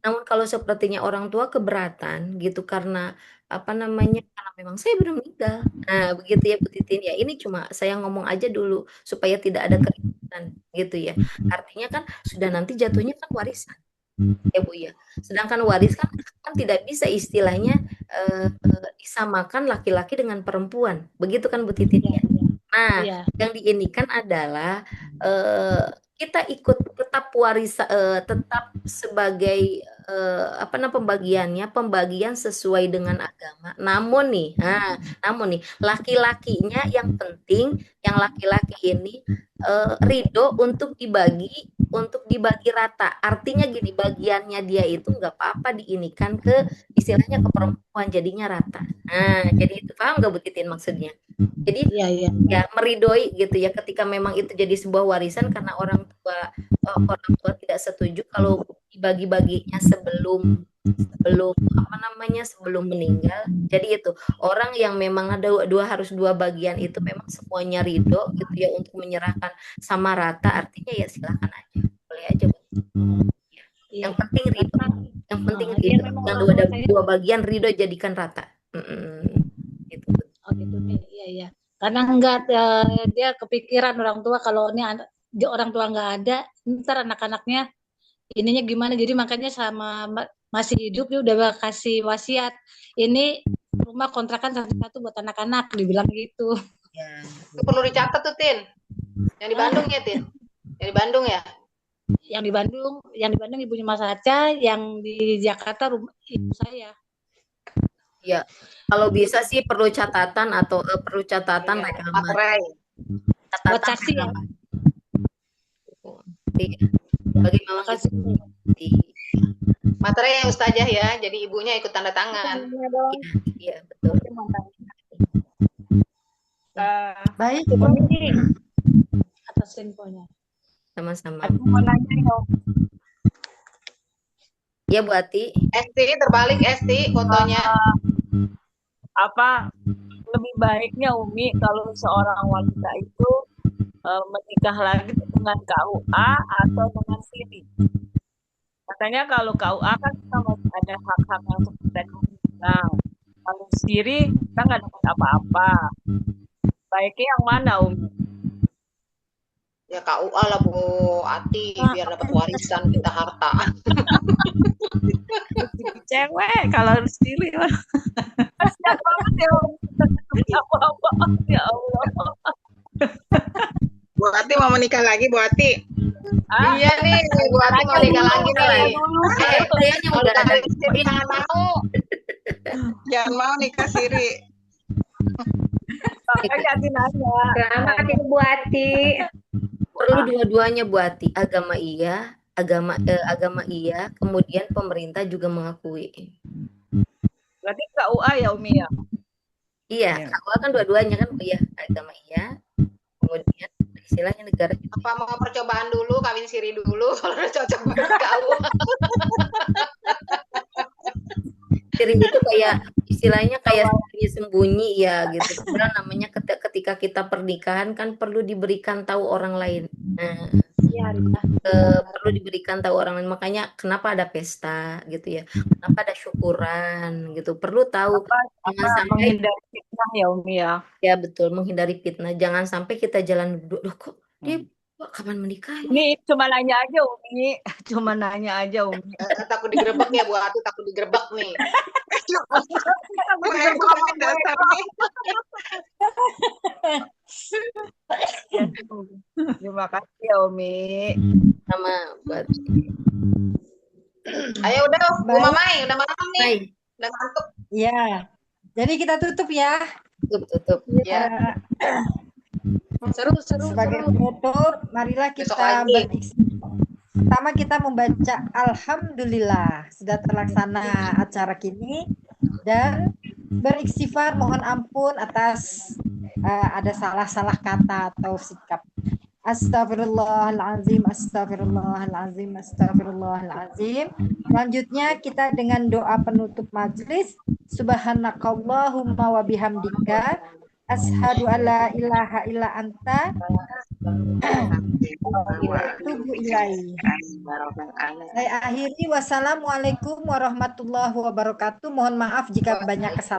Namun kalau sepertinya orang tua keberatan gitu karena karena memang saya belum meninggal. Nah, begitu ya Bu Titin ya. Ini cuma saya ngomong aja dulu supaya tidak ada keributan gitu ya. Artinya kan sudah nanti jatuhnya kan warisan. Ya Bu ya. Sedangkan waris kan tidak bisa istilahnya disamakan laki-laki dengan perempuan. Begitu kan Bu Titin ya. Nah, Iya. yang diinikan adalah kita ikut tetap tetap sebagai pembagian sesuai dengan agama. Namun nih laki-lakinya yang penting, yang laki-laki ini ridho untuk dibagi rata. Artinya gini, bagiannya dia itu nggak apa-apa diinikan ke istilahnya ke perempuan, jadinya rata. Nah, jadi itu paham nggak Bu Titin maksudnya? Jadi ya meridoi gitu ya ketika memang itu jadi sebuah warisan karena orang tua tidak setuju kalau dibagi-baginya sebelum meninggal. Jadi itu orang yang memang ada harus dua bagian itu memang semuanya ridho gitu ya untuk menyerahkan sama rata, artinya ya silakan aja, boleh aja Bu. Yang penting ridho, yang dua bagian ridho jadikan rata. Gitu. Oh gitu nih, iya. Karena enggak dia kepikiran orang tua kalau ini orang tua nggak ada, ntar anak-anaknya ininya gimana. Jadi makanya sama masih hidup dia udah kasih wasiat. Ini rumah kontrakan satu-satu buat anak-anak, dibilang gitu. Ya. Itu perlu dicatat tuh Tin. Yang di Bandung ya Tin. Yang di Bandung ya. Yang di Bandung ibunya Mas Aca, yang di Jakarta ibu saya. Ya, kalau bisa sih perlu catatan rekaman. Buat saksi ya. Bagaimana materai yang Ustazah ya, jadi ibunya ikut tanda tangan. Iya, betul. Baik, Atas infonya. Sama-sama. Aku mau nanya dong. Ya Bu Ati. Esti, terbalik Esti fotonya. Apa lebih baiknya Umi kalau seorang wanita itu menikah lagi dengan KUA atau dengan siri? Katanya kalau KUA kan kita masih ada hak-hak yang seperti tadi bilang. Kalau siri kita nggak dapat apa-apa. Baiknya yang mana Umi? Ya KUA lah Bu Ati, biar dapat warisan kita harta. Cewek kalau siri lah. Kasian banget ya Umi. Apa-apa ya Allah. Bu Ati mau menikah lagi, Bu Ati? Iya nih, Bu Ati mau nikah lagi nih. Kayaknya udah ada Siri jangan mau. Jangan mau nikah siri. Makanya Ati nanya. Selamat Ibu Bu Ati. Perlu dua-duanya Bu Ati, agama iya, kemudian pemerintah juga mengakui. Berarti KUA ya Umi ya? Iya, KUA kan dua-duanya kan ya, agama iya, kemudian istilahnya negara. Apa mau percobaan dulu, kawin siri dulu, kalau udah cocok baru KUA. Siri itu kayak istilahnya kayak sembunyi ya gitu. Padahal namanya ketika kita pernikahan kan perlu diberikan tahu orang lain. Nah, Iya, Rita. perlu diberikan tahu orang lain. Makanya kenapa ada pesta gitu ya. Kenapa ada syukuran gitu. Perlu tahu. Jangan sampai menghindari fitnah ya Umi ya. ya betul menghindari fitnah. Jangan sampai kita jalan duduk. Loh kok dia kapan menikahnya? Ini cuma nanya aja Umi, cuma nanya aja Umi. Takut digerebek ya Bu Ati, takut digerebek nih. Terima kasih ya Umi. Sama buat Ayo udah, Bu Baik. Mamai, udah malam nih. Baik. Udah ngantuk. Ya. Jadi kita tutup ya. tutup. Ya. Seru. Sebagai penutup, marilah Besok kita lagi. pertama kita membaca Alhamdulillah sudah terlaksana acara kini dan beristighfar mohon ampun atas ada salah-salah kata atau sikap. Astagfirullahalazim, astagfirullahalazim, astagfirullahalazim. Selanjutnya kita dengan doa penutup majelis. Subhanakallahumma wa bihamdika asyhadu alla ilaha illa anta atubu ilaih. Saya akhiri, wassalamualaikum warahmatullahi wabarakatuh. Mohon maaf jika banyak kesalahan.